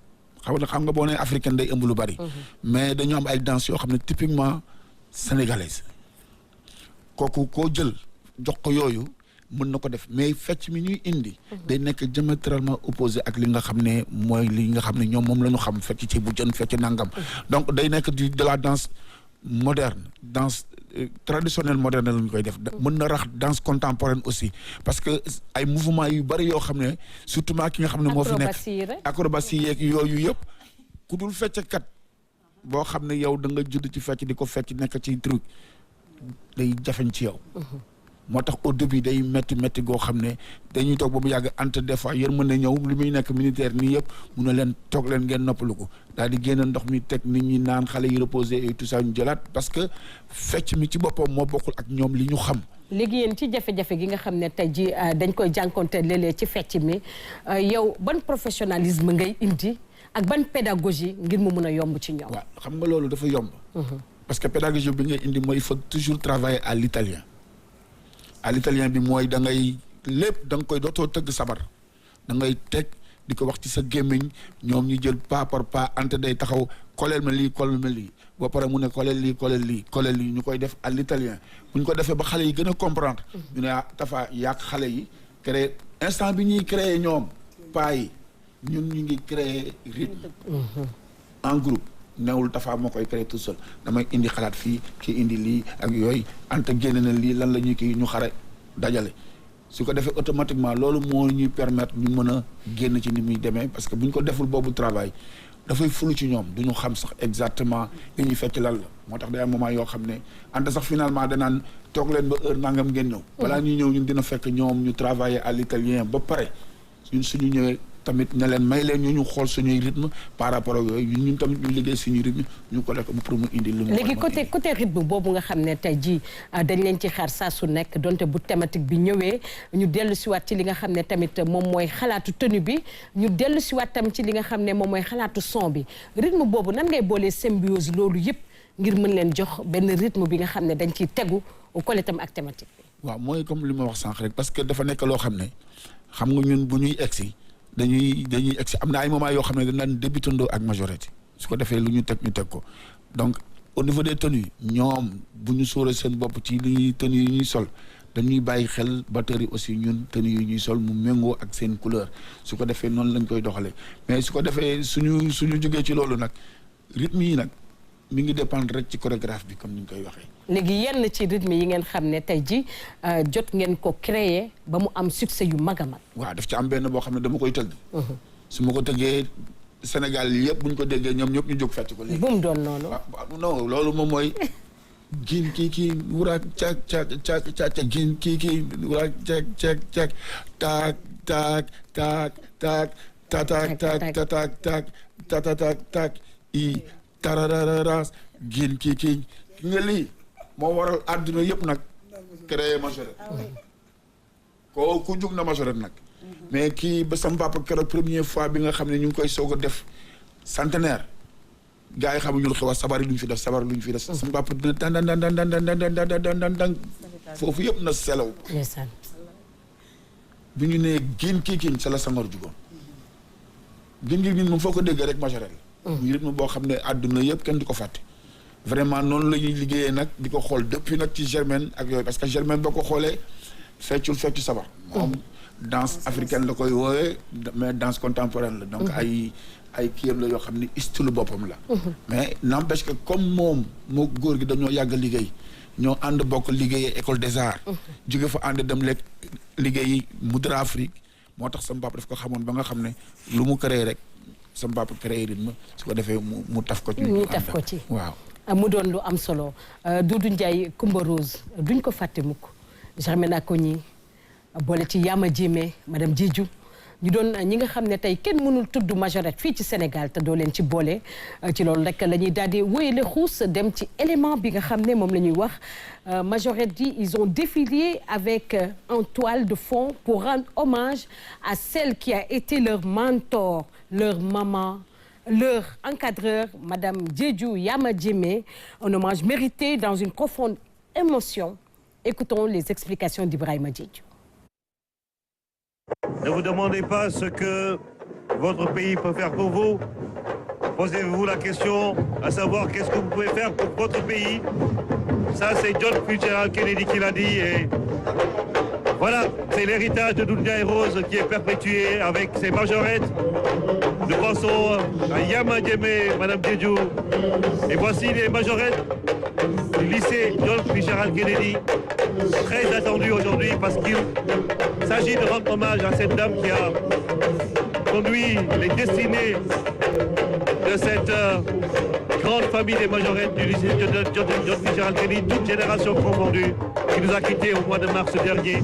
xam nga boo nee africaine day ëmb lu bari. mais dañoo am ay danse yoo xam ne typiquement sénégalaise. kooku koo jël jox ko yooyu mën na ko def mais fecc mi ñuy indi. day nekk diamétralement opposé ak li nga xam ne mooy li nga xam ne ñoom moom la ñu xam fecc ci bu jën fecc nangam. donc day nekk de la danse moderne danse traditionnelle moderne la ñu koy def. mën na rax danse contemporaine aussi parce que ay mouvement yu bari yoo xam ne surtout ki nga xam ne moo fi nekk. acrobatie yeeg yooyu yëpp ku dul fecckat boo xam ne yow da nga judd ci fecc di ko fecc nekk ci truc. day jafeñ ci yow. moo tax au début day métti goo xam ne dañuy toog ba mu yàgg entre des fois yéen mën na ñëw li muy nekk militaire nii yëpp mun na leen toog leen ngeen noppalu ko daal di génn ndox mi teg nit ñi naan xale yi reposer et tout ça ñu jëlaat parce que fecc mi ci boppam moo bokkul ak ñoom li ñu xam. léegi yéen ci jafe-jafe gi nga xam ne tey ji dañ koy jànkonte léeg-léeg ci fecc mi yow ban professionnalisme ngay indi ak ban pédagogie ngir mu mun a yomb ci ñoom. waaw xam nga loolu dafa yomb. parce que pédagogie bi nga indi mooy il faut toujours travailler à l'italien. à l'italien bi mooy da ngay lépp da nga koy dootoo tëgg sabar da ngay teg di ko wax ci sa gémmiñ ñoom ñu jël pas par pas ante day taxaw koleel ma lii koleel ma lii boo paree mu ne koleel lii koleel lii koleel lii ñu koy def à l'italien bu ñu ko defee ba xale yi gën a comprendre. ñu ne Tafa yàq xale yi créer instant bi ñuy créer ñoom pas yi ñun ñu ngi créer rythme en groupe. newul Tafa moo koy créer tout seul damay indi xalaat fii kii indi lii ak yooyu ante génne na lii lan la ñuy kii ñu xare dajale su ko defee automatiquement loolu moo ñuy permettre ñu mën a génn ci ni muy demee parce que bu ñu ko deful boobu travail dafay fulu ci ñoom du ñu xam sax exactement li ñuy fekk lan la moo tax day am moment yoo xam ne ante sax finalement danaan toog leen ba heure nangam ngeen ñëw balaa ñuy ñëw ñun dina fekk ñoom ñu travailler à l'italien ba pare ñun suñu ñëwee tamit ne leen may leen ñu xool suñuy rythme par rapport ak yooyu ñun tamit ñu liggéey suñuy rythme ñu ko lekk pour mu indi lu mu léegi côté rythme boobu nga xam ne tey jii dañ leen ci xaar saa su nekk donte bu thématique bi ñëwee ñu dellu siwaat ci li nga xam ne tamit moom mooy xalaatu tenue bi ñu dellu siwaat tam ci li nga xam ne moom mooy xalaatu son bi rythme boobu nan ngay boolee symbiose loolu yëpp ngir mën leen jox benn rythme bi nga xam ne dañ ciy tegu kole tam ak thématique bi. waaw mooy comme li ma wax sànq rek parce que dafa nekk loo xam ne xam nga ñun bu ñuy egsi dañuy egsi am na ay moments yoo xam ne dañ daan débutandoo ak majorité su ko defee lu ñu teg ko donc au niveau des tenues ñoom bu ñu sóoree seen bopp ci li ñuy tenues yi ñuy sol dañuy bàyyi xel batteurs yi aussi ñun tenues yi ñuy sol mu méngoo ak seen couleur su ko defee noonu lañ koy doxalee mais su ko defee suñu jógee ci loolu nag rythme yi nag mi ngi dépendre rek ci chorégraphe bi comme ni ñu koy waxee. léegi yenn ci rythme yi ngeen xam ne tey ji jot ngeen ko créer ba mu am succès yu mag a mag. waaw daf ci am benn boo xam ne dama koy tëgg. su ma ko tëggee Sénégal yëpp bu ñu ko déggee ñoom ñëpp ñu jóg fecc ko léegi. bu mu doon noonu. non loolu moom mooy. gin kii wuraak cak gin kii wuraak cak taak taak i tarararas gin kii nga lii moo waral àdduna yëpp nag créé majorette ko ku jug na majorette nag mais kii ba sama papa keroog première fois bi nga xam ne ñu ngi koy soog a def centenaire gars yi xamuñu lu xew a sabar yi lu ñu fi def sabar lu ñu fi def sama papa dina dan foofu yëpp na selaw bi ñu nee gin kii sa la Senghor jugoon gin moom foo ko déggee rek majorette la ñu rythme boo xam ne àdduna yëpp kenn di ko fàtte vraiment noonu la ñuy liggéeyee nag di ko xool depuis nag ci Germaine ak yooyu parce que Germaine boo ko xoolee feccu sabar moom danse africaine la koy woowee mais danse contemporaine la donc ay kiyam la yoo xam ne style boppam la mais n'empêche que comme moom moo góor gi dañoo yàgg liggéey ñoo ànd bokk liggéeyee école des arts jóge fa ànd dem lekk liggéeyi Moudra Afrique moo tax sama papa daf ko xamoon ba nga xam ne lu mu créé rek sama papa créé rythme su ko defee mu taf ko ci waaw mu doon lu am solo Doudou Ndiaye Coumba Rose duñ ko fàtte mukk Germaine Acogny boole ci Yama Diémé madame Diédhiou ñu doon ñi nga xam ne tey kenn mënul tudd majorette fii ci Sénégal te doo leen ci boole ci loolu rek la ñuy daal di wéyale xuus dem ci élément bi nga xam ne moom la ñuy wax majorette yi ils ont défilé avec en toile de fond pour rendre hommage à celle qui a été leur mentor leur maman leur encadreur madame Diédhiou Yama Diémé un hommage mérité dans une profonde émotion écoutons les explications d'Ibrahima Diédhiou. Ne vous demandez pas ce que votre pays peut faire pour vous. Posez-vous la question à savoir qu'est-ce que vous pouvez faire pour votre pays. Ça, c'est John Fitzgerald Kennedy qui l'a dit. Et voilà, c'est l'héritage de Doudou Ndiaye Rose qui est perpétué avec ses majorettes. Nous pensons à Yama Diémé, madame Diédhiou. Et voici les majorettes du lycée John Fitzgerald Kennedy. Très attendu aujourd'hui parce qu'il s'agit de rendre hommage à cette dame qui a conduit les destinées de cette grande famille des majorettes du lycée John Fitzgerald Kennedy, toute génération confondue, qui nous a quittés au mois de mars dernier.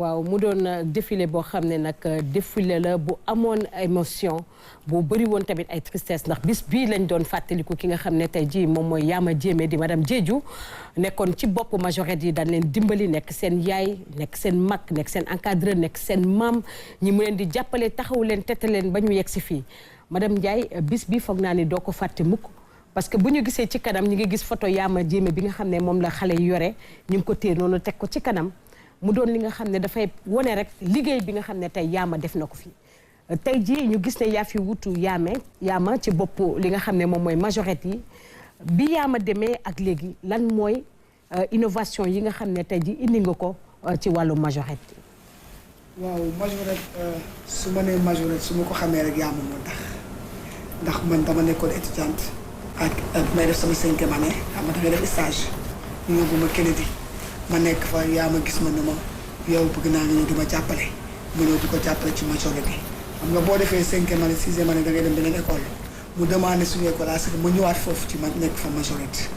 waaw mu doon défilé boo xam ne nag défilé la bu amoon émotion bu bëri woon tamit ay tristesse ndax bis bii lañ doon fàttaliku ki nga xam ne tey jii moom mooy Yama Diémé di madame Diédhiou nekkoon ci bopp majorette yi daan leen dimbali nekk seen yaay nekk seen mag nekk seen encadreur nekk seen maam ñi mu leen di jàppale taxawu leen tette leen ba ñu yegg si fii madame Ndiaye bis bi foog naa ni doo ko fàtte mukk parce que bu ñu gisee ci kanam ñi ngi gis photo Yama Diémé bi nga xam ne moom la xale yi yore ñu ngi ko téye noonu teg ko ci kanam mu doon li nga xam ne dafay wone rek liggéey bi nga xam ne tey Yama def na ko fi tey jii ñu gis ne yaa fi wutu Yama ci bopp li nga xam ne moom mooy majorette yi bi Yama demee ak léegi lan mooy innovation yi nga xam ne tey jii indi nga ko ci wàllu majorette yi. waaw majorette su ma nee majorette su ma ko xamee rek Yama moo tax ndax man dama nekkoon étudiante ak may def sama 5e année xam nga da ngay def stage ñu yóbbu ma Kennedy ma nekk fa Yama gis ma ne ma yow bëgg naa nga ñëw di ma jàppale ma ñëw di ko jàppale ci majorette bi xam nga boo defee 5e année 6e année da ngay dem beneen école mu demandé suñu école à ce que ma ñëwaat foofu ci ma nekk fa majorette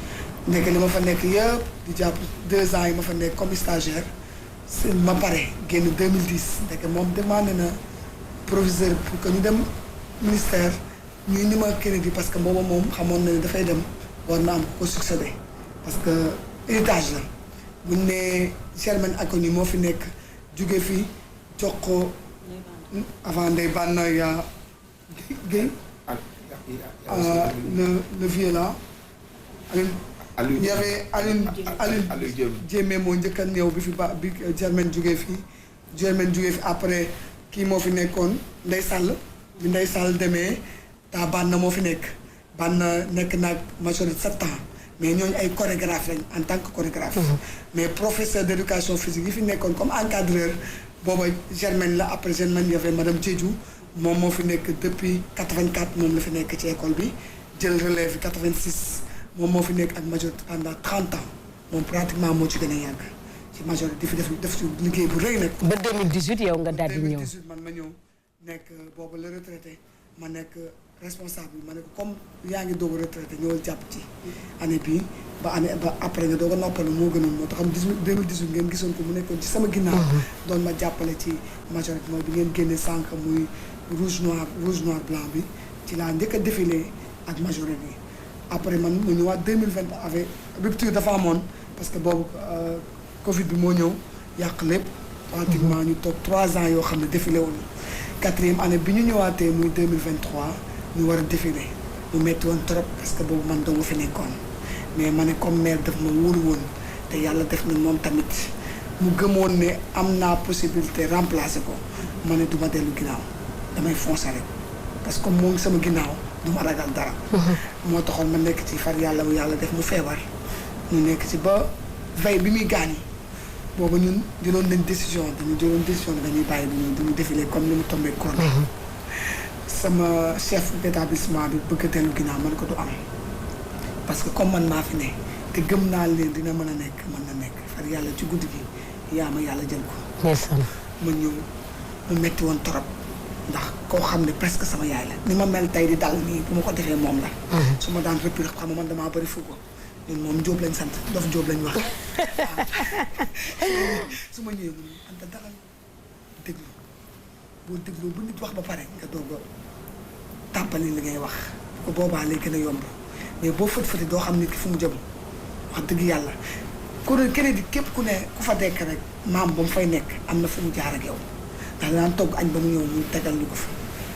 nekk li ma fa nekk yëpp di jàpp 2 ans yi ma fa nekk comme stagiaire ma pare génn 2010 ndeke moom demandé na proviseur pour que ñu dem ministère ñuy ni ma Kennedy parce que booba moom xamoon na ne dafay dem war na am ko succédé parce que héritage la buñ ne Germaine Acogny moo fi nekk jóge fi jox ko avant Ndeye Banna ya Guèye le vieux là Alioune y avait Alioune Diémé moo njëkk a ñëw bi fi bi Germaine jóge fi après kii moo fi nekkoon Ndeye Sall bi Ndeye Sall demee taa Banna moo fi nekk Banna nekk naag majorité 7 ans mais ñooñu ay chorégraphe lañ en tant que chorégraphe mais professeur d'éducation physique yi fi nekkoon comme encadreur booba Germaine la après Germaine y avait madame Diédhiou moom moo fi nekk depuis 84 moom la fi nekk ci école bi jël relève 86 moom moo fi nekk ak majorité pendant 30 ans moom pratiquement moo ci gën a yàgg ci majorité di fi def ci liggéey bu rëy nag. ba 2018 yow nga daal di ñëw 2018 man ma ñëw nekk boobu la retraité ma nekk responsable ma ne ko comme yaa ngi doog a retraité ñëwal jàpp ci année bii ba après nga doog a noppalu moo gënoon moo taxam 2018 ngeen gisoon ko mu nekkoon ci sama ginnaaw doon ma jàppale ci majorité mooy bi ngeen génne sànq muy rouge noir blanc bi ci laa njëkk a défilé ak majorité yi après man mu ñëwaat 2020 avec rupture dafa amoon parce que boobu Covid bi moo ñëw yàq lépp pratiquement ñu toog 3 ans yoo xam ne défilé wuñu 4e année bi ñu ñëwaatee muy 2023 ñu war a défilé mu metti woon trop parce que boobu man doo fi nekkoon mais ma ne comme maire daf ma wóolu woon te yàlla def na moom tamit mu gëmoon ne am naa possibilité remplacer ko ma ne du ma dellu ginnaaw damay foncer rek parce que comme moo ngi sama ginnaaw du ma ragal dara moo taxoon ma nekk ci far yàlla def mu feebar ñu nekk ci ba veille bi muy gaañi boobu ñun jëloon nañ décision dañuy bàyyi duñu défilé comme ni mu tombé corona sama chef d'établissement bi bëgg a dellu ginnaaw man ko du am parce que comme man maa fi ne te gëm naa leen dina mën a nekk far yàlla ci guddi gi yàlla jël ko ma ñëw mu metti woon trop ndax koo xam ne presque sama yaay la ni ma mel tey di dal nii bu ma ko defee moom la su ma daan rëppi xam nga man damaa bëri fugo ñun moom Jóob lañ sant dof Jóob lañ wax su ma ñëwee mu ne Anta dalal déglu boo dégloo bu nit wax ba pare nga doog a tàmpali li ngay wax ko boobaa lay gën a yomb mais boo fët-fëti doo xam nit ki fu mu jëm wax dëgg yàlla keneen di képp ku ne ku fa dekk rek maam ba mu fay nekk am na fu mu jaar ak yow ndax daan togg añ ba mu ñëw mu tegal ñu ko fa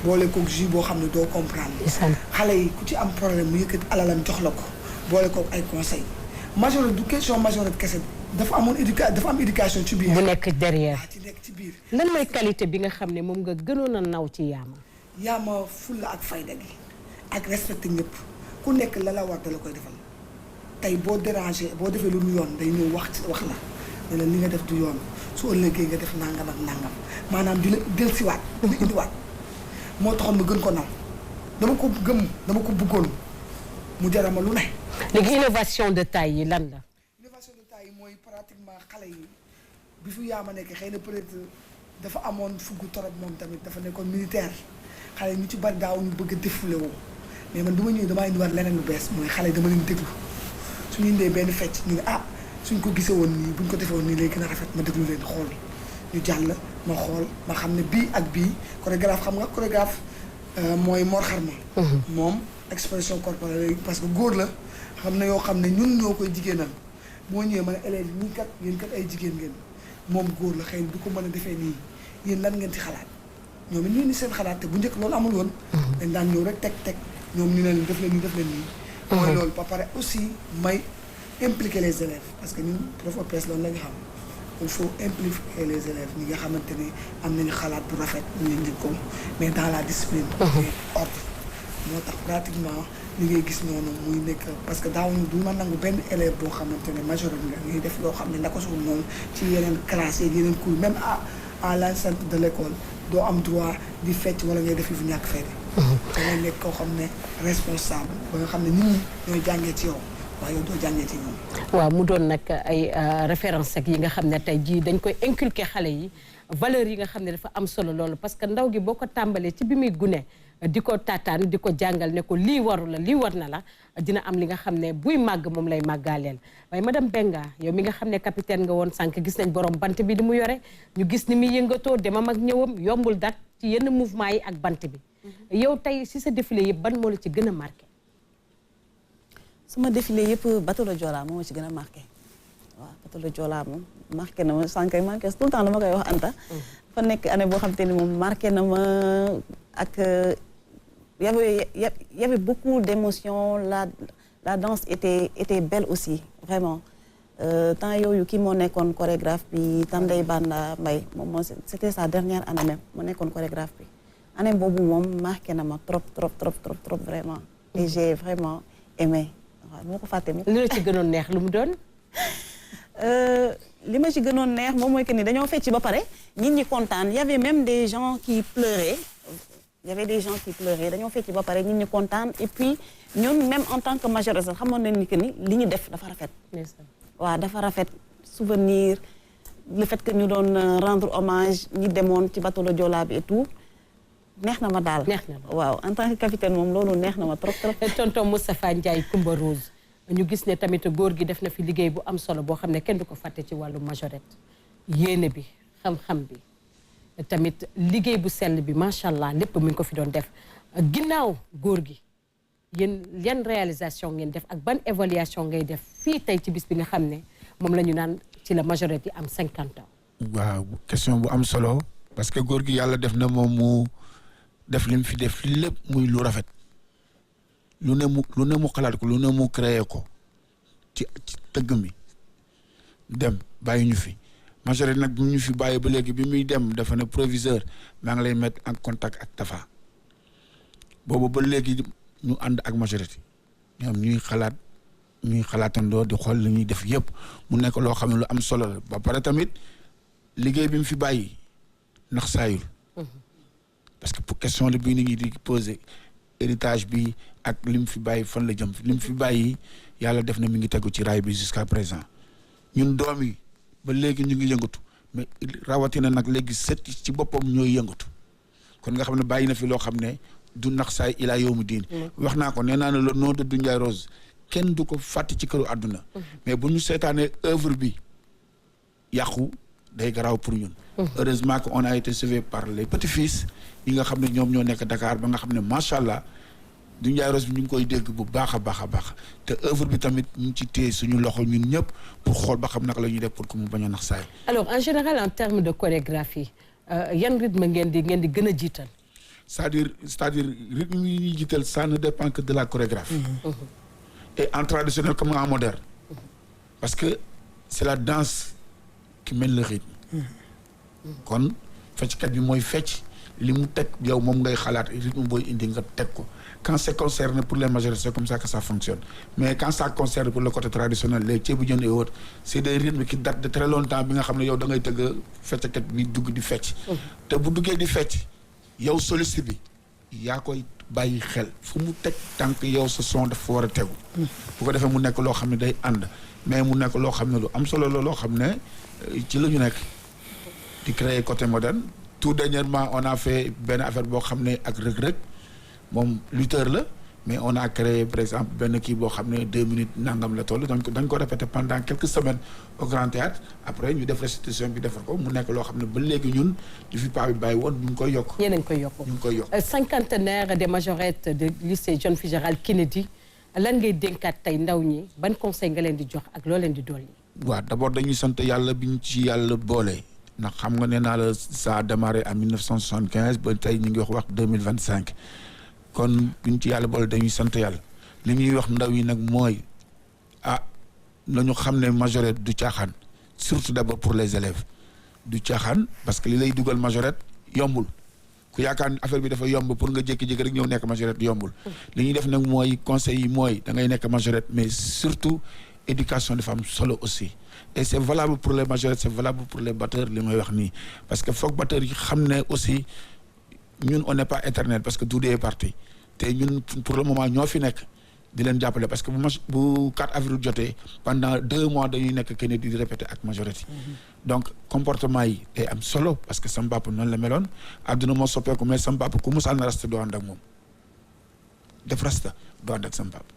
boole kook jus boo xam ne doo comprendre xale yi ku ci am problème mu yëkkati alalam jox la ko boole kook ay conseil majorité du question majorité kese dafa am éducation ci biir bu nekk derrière ci nekk ci biir lan mooy qualité bi nga xam ne moom nga gënoon a naw ci Yama fulla ak fayda gi ak respecté ñëpp ku nekk la war da la koy defal tey boo dérangé boo defee lu mu yoon day ñëw wax la ne la li nga def du yoon su ëllëgee nga def nangam ak nangam maanaam di la dellusiwaat di la indiwaat moo taxoon ma gën ko naw dama ko bëggoon mu jarama lu ne. léegi innovation de taille yi lan la. innovation de taille yi mooy pratiquement xale yi bi fi Yama nekk xëy na peut-être dafa amoon fugg torop moom tamit dafa nekkoon militaire xale yi ñu ci bari daaw ñu bëgg a défoulé woo mais man du ma ñëw damaa indiwaat leneen lu bees mooy xale yi dama leen déglu suñu indee benn fecc ñu ne suñ ko gisee woon nii buñ ko defee woon nii lay gën a rafet ma déglu leen xool ñu jàll ma xool ma xam ne bii ak bii chorégraphe xam nga chorégraphe mooy Mor Xarma moom expression corporelle parce que góor la xam ne yoo xam ne ñun ñoo koy jigéenal moo ñëwee ma ne élèves yi ñii kat yéen kat ay jigéen ngeen moom góor la xëy na du ko mën a defee nii yéen lan ngeen ci xalaat ñoom it ñu ni seen xalaat te bu njëkk loolu amul woon dañ daan ñëw rek teg ñoom ñu ne leen def leen nii def leen nii mooy loolu ba pare aussi may impliquer les élèves parce que ñun prof EPS loolu la ñu xam il faut impliquer les élèves ñi nga xamante ni am nañu xalaat bu rafet ñu leen njëkk ko mais dans la discipline et ordre moo tax pratiquement li ngay gis noonu muy nekk parce que daawuñu du ma nangu benn élève boo xamante ne majorité nga ngay def loo xam ne naka suul noonu ci yeneen classe yi yeneen cours même à l'enceinte de l'école doo am droit di fecc wala ngay def yu fi ñàkk fayda da ngay nekk koo xam ne responsable ba nga xam ne nit ñi ñooy jàngee ci yow waaye yow doo jàngee ci ñoom. waaw mu doon nag ay référence ak yi nga xam ne tey jii dañ koy inculquer xale yi valeurs yi nga xam ne dafa am solo loolu parce que ndaw gi boo ko tàmbalee ci bi muy gune di ko taataan di ko jàngal ne ko lii waru la lii war na la dina am li nga xam ne buy màgg moom lay màggaaleel waaye madame Benga yow mi nga xam ne capitaine nga woon sànq gis nañ borom bant bi di mu yore ñu gis ni muy yëngatoo demam ak ñëwam yombul dat ci yenn mouvement yi ak bant bi yow tey si sa défilé yëpp ban moo la ci gën a marqué. sama défilé yëpp bateau le Joola moo ci gën a marqué waaw bateau le Joola moom marqué na ma sànq marqué tout le temps dama koy wax Anta. dafa nekk année boo xam te ni moom marqué na ma ak y avait beaucoup d'émotions la danse était belle aussi vraiment temps yooyu kii moo nekkoon chorégraphe bi Tandey Banda Mbaye moom moo c'était sa dernière année même moo nekkoon chorégraphe bi année boobu moom marqué na ma trop vraiment et j'ai vraiment aimé. waaw moo ko fàtte mi. li la ci gënoon neex lu mu doon. li ma ci gënoon neex moom mooy que ni dañoo fecc ba pare nit ñi kontaan y avait même des gens qui pleuraient dañoo fecc ba pare nit ñi kontaan et puis ñun même en tant que majorité sax xamoon nañ ni que ni li ñu def dafa rafet. waaw dafa rafet souvenir le fait que ñu doon rendre hommage ñi demoon ci bateau le Joola bi et tout. neex na ma daal neex na ma waaw en tant que capitaine moom loolu neex na ma trop. tonton Moustapha Ndiaye Coumba Rose ñu gis ne tamit góor gi def na fi liggéey bu am solo boo xam ne kenn du ko fàtte ci wàllu majorette yéene bi xam-xam bi tamit liggéey bu sell bi macha allah lépp mi ngi ko fi doon def ginnaaw góor gi yéen yan réalisation ngeen def ak ban évaluation ngay def fii tey ci bis bi nga xam ne moom la ñu naan ci la majorette yi am 50 ans. waaw question bu am solo parce que góor gi yàlla def na moom mu. def li mu fi def lépp muy lu rafet lu ne mu xalaat ko lu ne mu créé ko ci tëgg mi dem bàyyi ñu fi majorité nag bi ñu fi bàyyi ba léegi bi muy dem dafa ne proviseur maa ngi lay mettre en contact ak Tafa boobu ba léegi ñu ànd ak majorité ñoom ñuy xalaatandoo di xool li ñuy def yëpp mu nekk loo xam ne lu am solo la ba pare tamit liggéey bi mu fi bàyyi ndax saayul parce que pour question la bii nit ñi di poser héritage bi ak li mu fi bàyyi fan la jëm li mu fi bàyyi yàlla def na mi ngi tegu ci raay bi jusqu'à présent ñun doom yi ba léegi ñu ngi yëngatu mais rawatina nag léegi set ci boppam ñooy yëngatu kon nga xam ne bàyyi na fi loo xam ne du nax saay ilaa yawmu diin wax naa ko nee naa ne le nom de Doudou Ndiaye Rose kenn du ko fàtte ci këru àdduna mais bu ñu seetaanee œuvre bi yàqu day garaaw pour ñun heureusement que on a été sauvé par les petits-fils yi nga xam ne ñoom ñoo nekk Dakar ba nga xam ne macha allah Doudou Ndiaye Rose bi ñu ngi koy dégg bu baax a baax te œuvre bi tamit ñu ngi ci téye suñu loxo ñun ñëpp pour xool ba xam naka la ñuy def pour que mu bañ a nax saay. alors en général en termes de chorégraphie yan rythme ngeen di gën a jiital. c'est-à-dire rythme yi ñuy jiital ça ne dépend que de la chorégraphie. et en traditionnel comme en moderne. parce que c'est la danse qui mène le rythme. kon fecckat bi mooy fecc li mu teg yow moom ngay xalaat rythme booy indi nga teg ko quand c'est concerné pour les majorités c'est comme ça que ça fonctionne mais quand ça concerne pour le côté traditionnel les ceebu jën et autres c'est des rythmes qui datent de très longtemps bi nga xam ne yow da ngay tëgg fecckat bi dugg di fecc te bu duggee di fecc yow soliste bi yaa koy bàyyi xel fu mu teg tànk yow sa son dafa war a tegu bu ko defee mu nekk loo xam ne day ànd mais mu nekk loo xam ne lu am solo la loo xam ne ci la ñu nekk di créer côté moderne tout dernièrement on a fait benn affaire boo xam ne ak Reug Reug moom lutteur la mais on a créé par exemple benn kii boo xam ne 2 minutes nangam la toll donc dañ ko répété pendant quelques semaines au Grand Théâtre après ñu def restitution bi defar ko mu nekk loo xam ne ba léegi ñun li fi paa bi bàyyi woon ñu ngi koy yokk. yéen a ngi koy yokk. ñu ngi koy yokk. cinquantenaire des majorettes de lycée John Fitzgerald Kennedy lan ngay dénkaat tey ndaw ñi ban conseil nga leen di jox ak loo leen di dolli. waaw d'abord dañuy sant yàlla bi ñu ci yàlla boole. ndax xam nga nee naa la ça a démarré en 1975 ba tey ñu ngi wax 2025 kon buñ ci yàlla boole dañuy sant yàlla li ñuy wax ndaw yi nag mooy nañu xam ne majorette du caaxaan surtout d'abord pour les élèves du caaxaan parce que li lay dugal majorette yombul ku yaakaar affaire bi dafa yomb pour nga jékki-jékki rek ñëw nekk majorette yombul li ñuy def nag mooy conseil yi mooy da ngay nekk majorette mais surtout éducation dafa am solo aussi et c'est valable pour les majorettes c'est valable pour les batteurs li may wax nii parce que foog batteurs yi xam ne aussi ñun on n'est pas éternel parce que tout est parti te ñun pour le moment ñoo fi nekk di leen jàppale parce que bu 4 avril jotee pendant 2 mois dañuy nekk kenn di répéter ak majorette yi donc comportement yi day am solo parce que sama papa noonu la meloon àdduna moo soppeeku mais sama papa ku musaan na rasta doo ànd ak moom def rasta doo ànd ak sama papa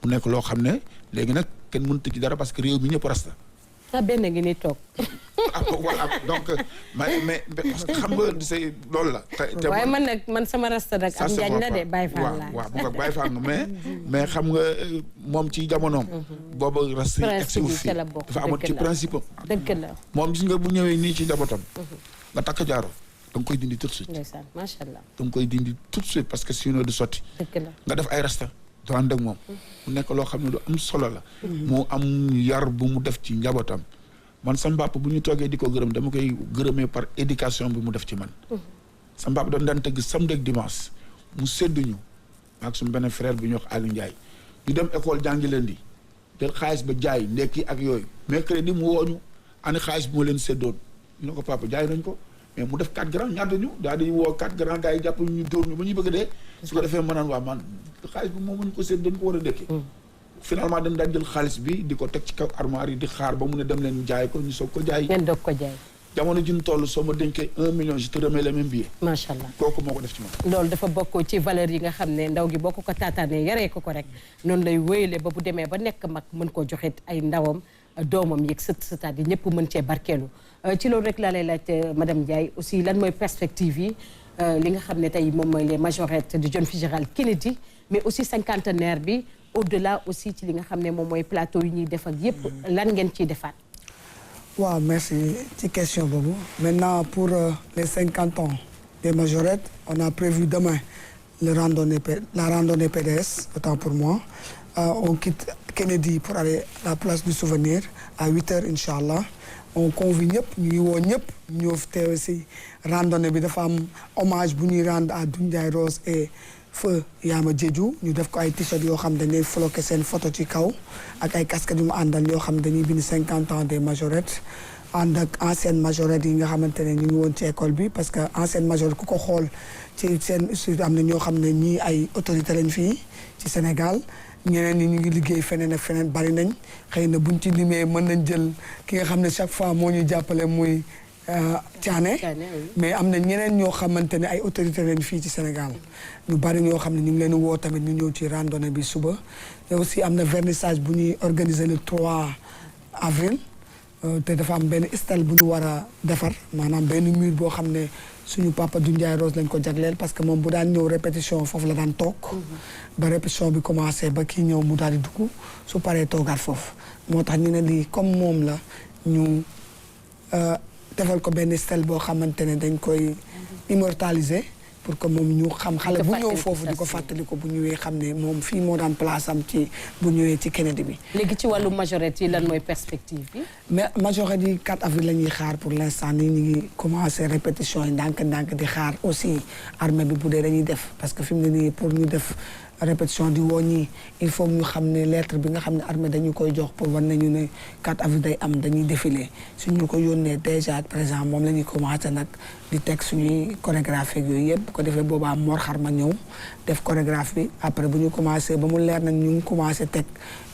mu nekk loo xam ne léegi nag kenn mënut ci dara parce que réew mi ñëpp rasta. ah benn ngi ni toog. voilà donc mais parce que xam nga c'est loolu la. waaye man sama rasta nag am njaañ la de Baye Fall la. waaw bu Baye Fall mais xam nga moom ci jamonoom. booba rasta yi egsi wu fi dafa amoon ci principe. dëgg la moom gis nga bu ñëwee nii ci njabootam. nga takk jaaro da nga koy dindi tout de suite. ndeysaan macha allah. da nga koy dindi tout de suite parce que sinon du sotti. dëgg la nga def ay rasta. doo ànd ak moom mu nekk loo xam ne lu am solo la moo am yar bu mu def ci njabootam man sama papa bu ñu toogee di ko gërëm dama koy gërëmee par éducation bi mu def ci man sama papa doon daan tëgg samedi ak dimanche mu sédduñu ak suñu benn frère bu ñuy wax Aliou Ndiaye ñu dem école jàngi leen di jël xaalis ba jaay ndekki ak yooyu mercredi mu wooñu ani xaalis bi moo leen séddoon ñu ne ko papa jaay nañ ko mais mu def 4 grands ñaata ñu daal di woo 4 grands gars yi jàpp ñu dóor ñu ba ñuy bëgg dee su ko defee mënaan waa man xaalis bi moom ñu ko seet dañ ko war a dëkki finalement dañ daan jël xaalis bi di ko teg ci kaw armoire yi di xaar ba mu ne dem leen jaay ko ñu soog ko jaay ngeen doog ko jaay jamono ji ñu toll soo ma dénkee 1 million je te remets le même billet macha allah kooku moo ko def ci man loolu dafa bokk ci valeur yi nga xam ne ndaw gi boo ko taataanee yaree ko rek noonu lay wéyale ba bu demee ba nekk mag mën koo joxe ay ndawam doomam yeeg sët-sëtaat yi ñëpp mën cee barkeelu ci loolu rek laa lay laaj madame Ndiaye aussi lan mooy perspective yi li nga xam ne tey moom mooy les majorettes de John Fitzgerald Kennedy mais aussi cinquantenaire bi au-delà aussi ci li nga xam ne moom mooy plateau yi ñuy def ak yëpp lan ngeen ciy defaat. waaw merci ci question boobu maintenant pour les 50 ans des majorettes on a prévu demain la randonnée PDS autant pour moi on quitte Kennedy pour aller à la place du souvenir à 8h inchallah on convie ñëpp ñu ngi woo ñëpp ñëw teew si randonnée bi dafa am hommage bu ñuy rendre à Doudou Ndiaye Rose et Feu Yama Diédhiou ñu def ko ay t-shirt yoo xam dañuy floqué seen photo ci kaw ak ay casquettes yu mu àndal yoo xam dañuy bind 50 ans des majorettes ànd ak ancienne majorette yi nga xamante ne ñu ngi woon ci école bi parce que ancienne majorette ku ko xool ci seen studio am na ñoo xam ne ñii ay autorité lañ fii ci Sénégal ñeneen ñi ñu ngi liggéey feneen ak feneen bari nañ xëy na buñ ci limee mën nañ jël ki nga xam ne chaque fois moo ñuy jàppale muy Thiané mais am na ñeneen ñoo xamante ne ay autorité lañ fii ci Sénégal ñu bari ñoo xam ne ñu ngi leen woo tamit ñu ñëw ci randonnée bi suba te aussi am na vernissage bu ñuy organiser le 3 avril te dafa am benn stèle bu ñu war a defar maanaam benn mur boo xam ne suñu papa Doudou Ndiaye Rose lañ ko jagleel parce que moom bu daan ñëw répétition foofu la daan toog ba répétition bi commencé ba kii ñëw mu daal di dugg su paree toogaat foofu moo tax ñu ne lii comme moom la ñu defal ko benn stèle boo xamante ne dañ koy immortaliser pour que moom ñu xam xale bu ñëw foofu di ko fàttali ko bu ñëwee xam ne moom fii moo daan place am ci bu ñëwee ci Kennedy bi. léegi ci wàllu majorette yi lan mooy perspective bi. mais majorette yi 4 avril la ñuy xaar pour l'instant nii ñu ngi commencé répétition yi ndànk-ndànk di xaar aussi armée bi bu dee dañuy def parce que fi mu ne nii pour ñu def répétition di woo ñii il faut ñu xam ne lettre bi nga xam ne armée dañu koy jox pour wan nañu ne 4 avril day am dañuy défilé suñu ko yónnee déjà par exemple moom la ñuy commencé nag di teg suñuy chorégraphie yooyu yëpp bu ko defee boobaa Mor Xarma ñëw def chorégraphie bi après bu ñu commencé ba mu leer nañ ñu ngi commencé teg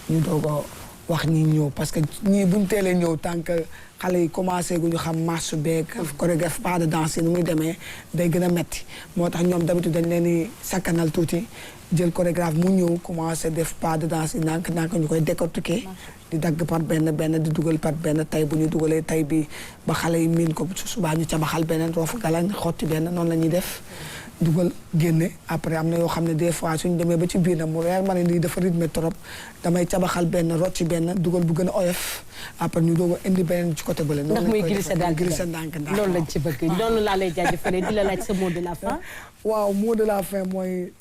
ñu doog a wax ñi ñëw parce que ñii buñ teelee ñëw tant que xale yi commencé gu ñu xam marche beeg chorégraphe pas de danse yi nu muy demee day gën a metti moo tax ñoom d'habitude dañ leen di sakkanal tuuti jël chorégraphe mu ñëw commencé def pas de danse yi ndànk ñu koy décortiquer di dagg par benn di dugal par benn tay bu ñu dugalee tay bi ba xale yi miin ko su subaa ñu cabaxal beneen roofu galañ xotti benn noonu la ñuy def dugal génne après am na yoo xam ne des fois suñu demee ba ci biir nag mu reer ma ne lii dafa rythme trop damay cabaxal benn rocci benn dugal bu gën a oyof après ñu doog a indi beneen ci côté bële. ndax muy glissé daal glissé ndànk loolu lañ ci bëgg noonu laa lay jaajëfalee di la laaj sa mot de la fin. waaw mot de la fin mooy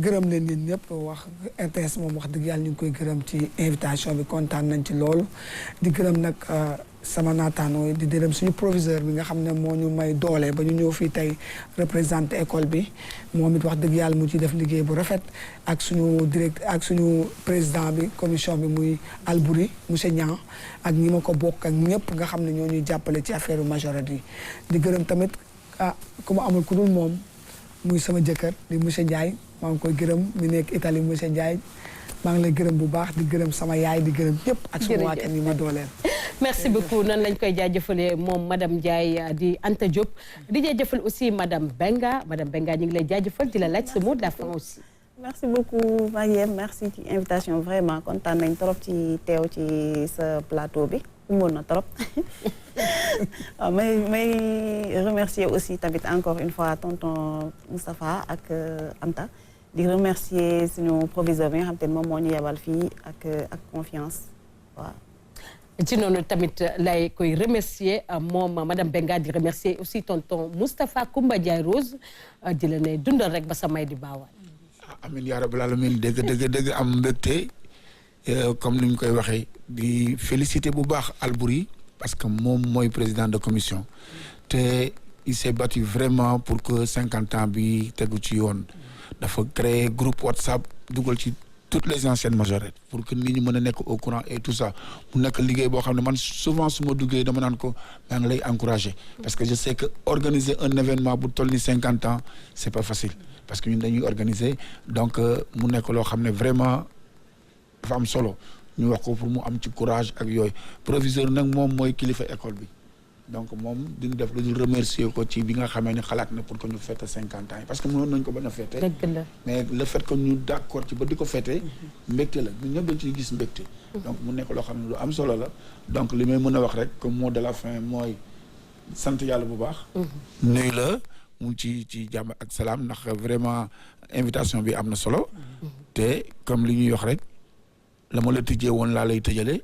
gërëm leen ñun ñëpp wax RTS moom wax dëgg yàlla ñu ngi koy gërëm ci invitation bi kontaan nañ ci loolu di gërëm nag sama naataanoo di gërëm suñu proviseur bi nga xam ne moo ñu may doole ba ñu ñëw fii tey représenté école bi moom it wax dëgg yàlla mu ciy def liggéey bu rafet ak suñu ak suñu président bi commission bi muy Albouri monsieur Niang ak ñi ma ko bokk ak ñëpp nga xam ne ñoo ñuy jàppale ci affaire majorette yi di gërëm tamit ku ma amul ku dul moom muy sama jëkkër di monsieur Ndiaye maa ngi koy gërëm mi nekk Italie monsieur Ndiaye maa ngi lay gërëm bu baax di gërëm sama yaay di gërëm ñëpp ak suma waa kenn yi ma dooleel. merci beaucoup nan lañ koy jaajëfalee moom madame Ndiaye di Anta Diop di jaajëfal aussi madame Benga ñu ngi lay jaajëfal di la laaj sa mot de la fin aussi. merci beaucoup Mariem merci ci invitation vraiment kontaan nañ trop ci teew ci sa plateau bi umoon na trop waaw may remercier aussi tamit encore une fois tonton Moustapha ak Anta di remercier suñu proviseur bi nga xam te ne moom moo ñu yebal fii ak confiance waaw. ci noonu tamit lay koy remercier moom madame Benga di remercier aussi tonton Moustapha Koumba Ndiaye Rose di la ne dundal rek ba sa may di baawaan. amiin yaa rabbal aalamiin dëgg am mbégte comme ni ñu koy waxee di féliciter bu baax Albouri parce que moom mooy président de commission te il s'est battu vraiment pour que 50 ans bi tegu ci yoon dafa créer groupe WhatsApp dugal ci toutes les anciennes majorettes pour que nit ñi mën a nekk au courant et tout ça mu nekk liggéey boo xam ne man souvent su ma duggee dama naan ko maa ngi lay encourager parce que je sais que organiser un événement bu toll ni 50 ans c'est pas facile parce que ñun dañuy organiser donc mu nekk loo xam ne vraiment dafa am solo ñu wax ko pour mu am ci courage ak yooyu proviseur nag moom mooy kilifa école bi donc moom diñu def lu dul remercier ko ci bi nga xamee ne xalaat na pour que ñu fête 50 ans yi parce que mënoon nañ ko bañ a fête mais le fait que ñu d'accord ci ba di ko fête mbégte la ñun ñëpp dañ ciy gis mbégte donc mu nekk loo xam ne lu am solo la donc li may mën a wax rek comme mot de la fin mooy sant yàlla bu baax nuyu la mu ci jàmm ak salaam ndax vraiment invitation bi am na solo te comme li ñuy wax rek la ma la tijjee woon laa lay tëjale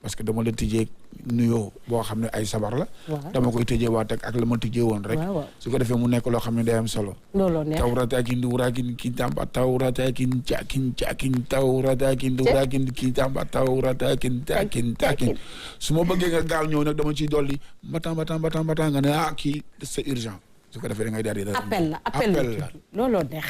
parce que dama la tijjee nuyoo boo xam ne ay sabar la dama koy tëjee waat ak la ma tijjee woon rek su ko defee mu nekk loo xam ne day am solo tawratakin duwrakin ki tamba tawratakin cakin tawratakin duwrakin ki tamba tawratakin takin su ma bëggee nga gaaw ñëw nag dama ciy dolli mbatan nga ne kii c'est urgent su ko defee da ngay daal di appel la looloo neex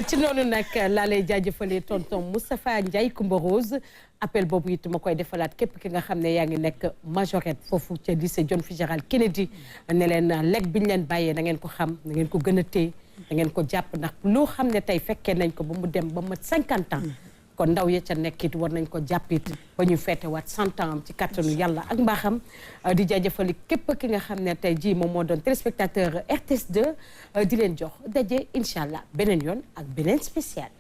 ci noonu nag laa lay jaajëfalee tonton Moustapha Ndiaye Coumba Rose appel boobu it ma koy defalaat képp ki nga xam ne yaa ngi nekk majorette foofu ca lycée John Fitzgerald Kennedy ne leen lekk bi ñu leen bàyyee na ngeen ko xam na ngeen ko gën a téye na ngeen ko jàpp ndax loo xam ne tey fekkee nañ ko ba mu dem ba mat 50 ans kon ndaw ya ca nekkit war nañ ko jàppit ba ñu feetewaat 100 ans ci kattanu yàlla ak mbaaxam di jaajëfali képp ki nga xam ne tey jii moom moo doon téléspectateur RTS 2 di leen jox daje incha allah beneen yoon ak beneen spécial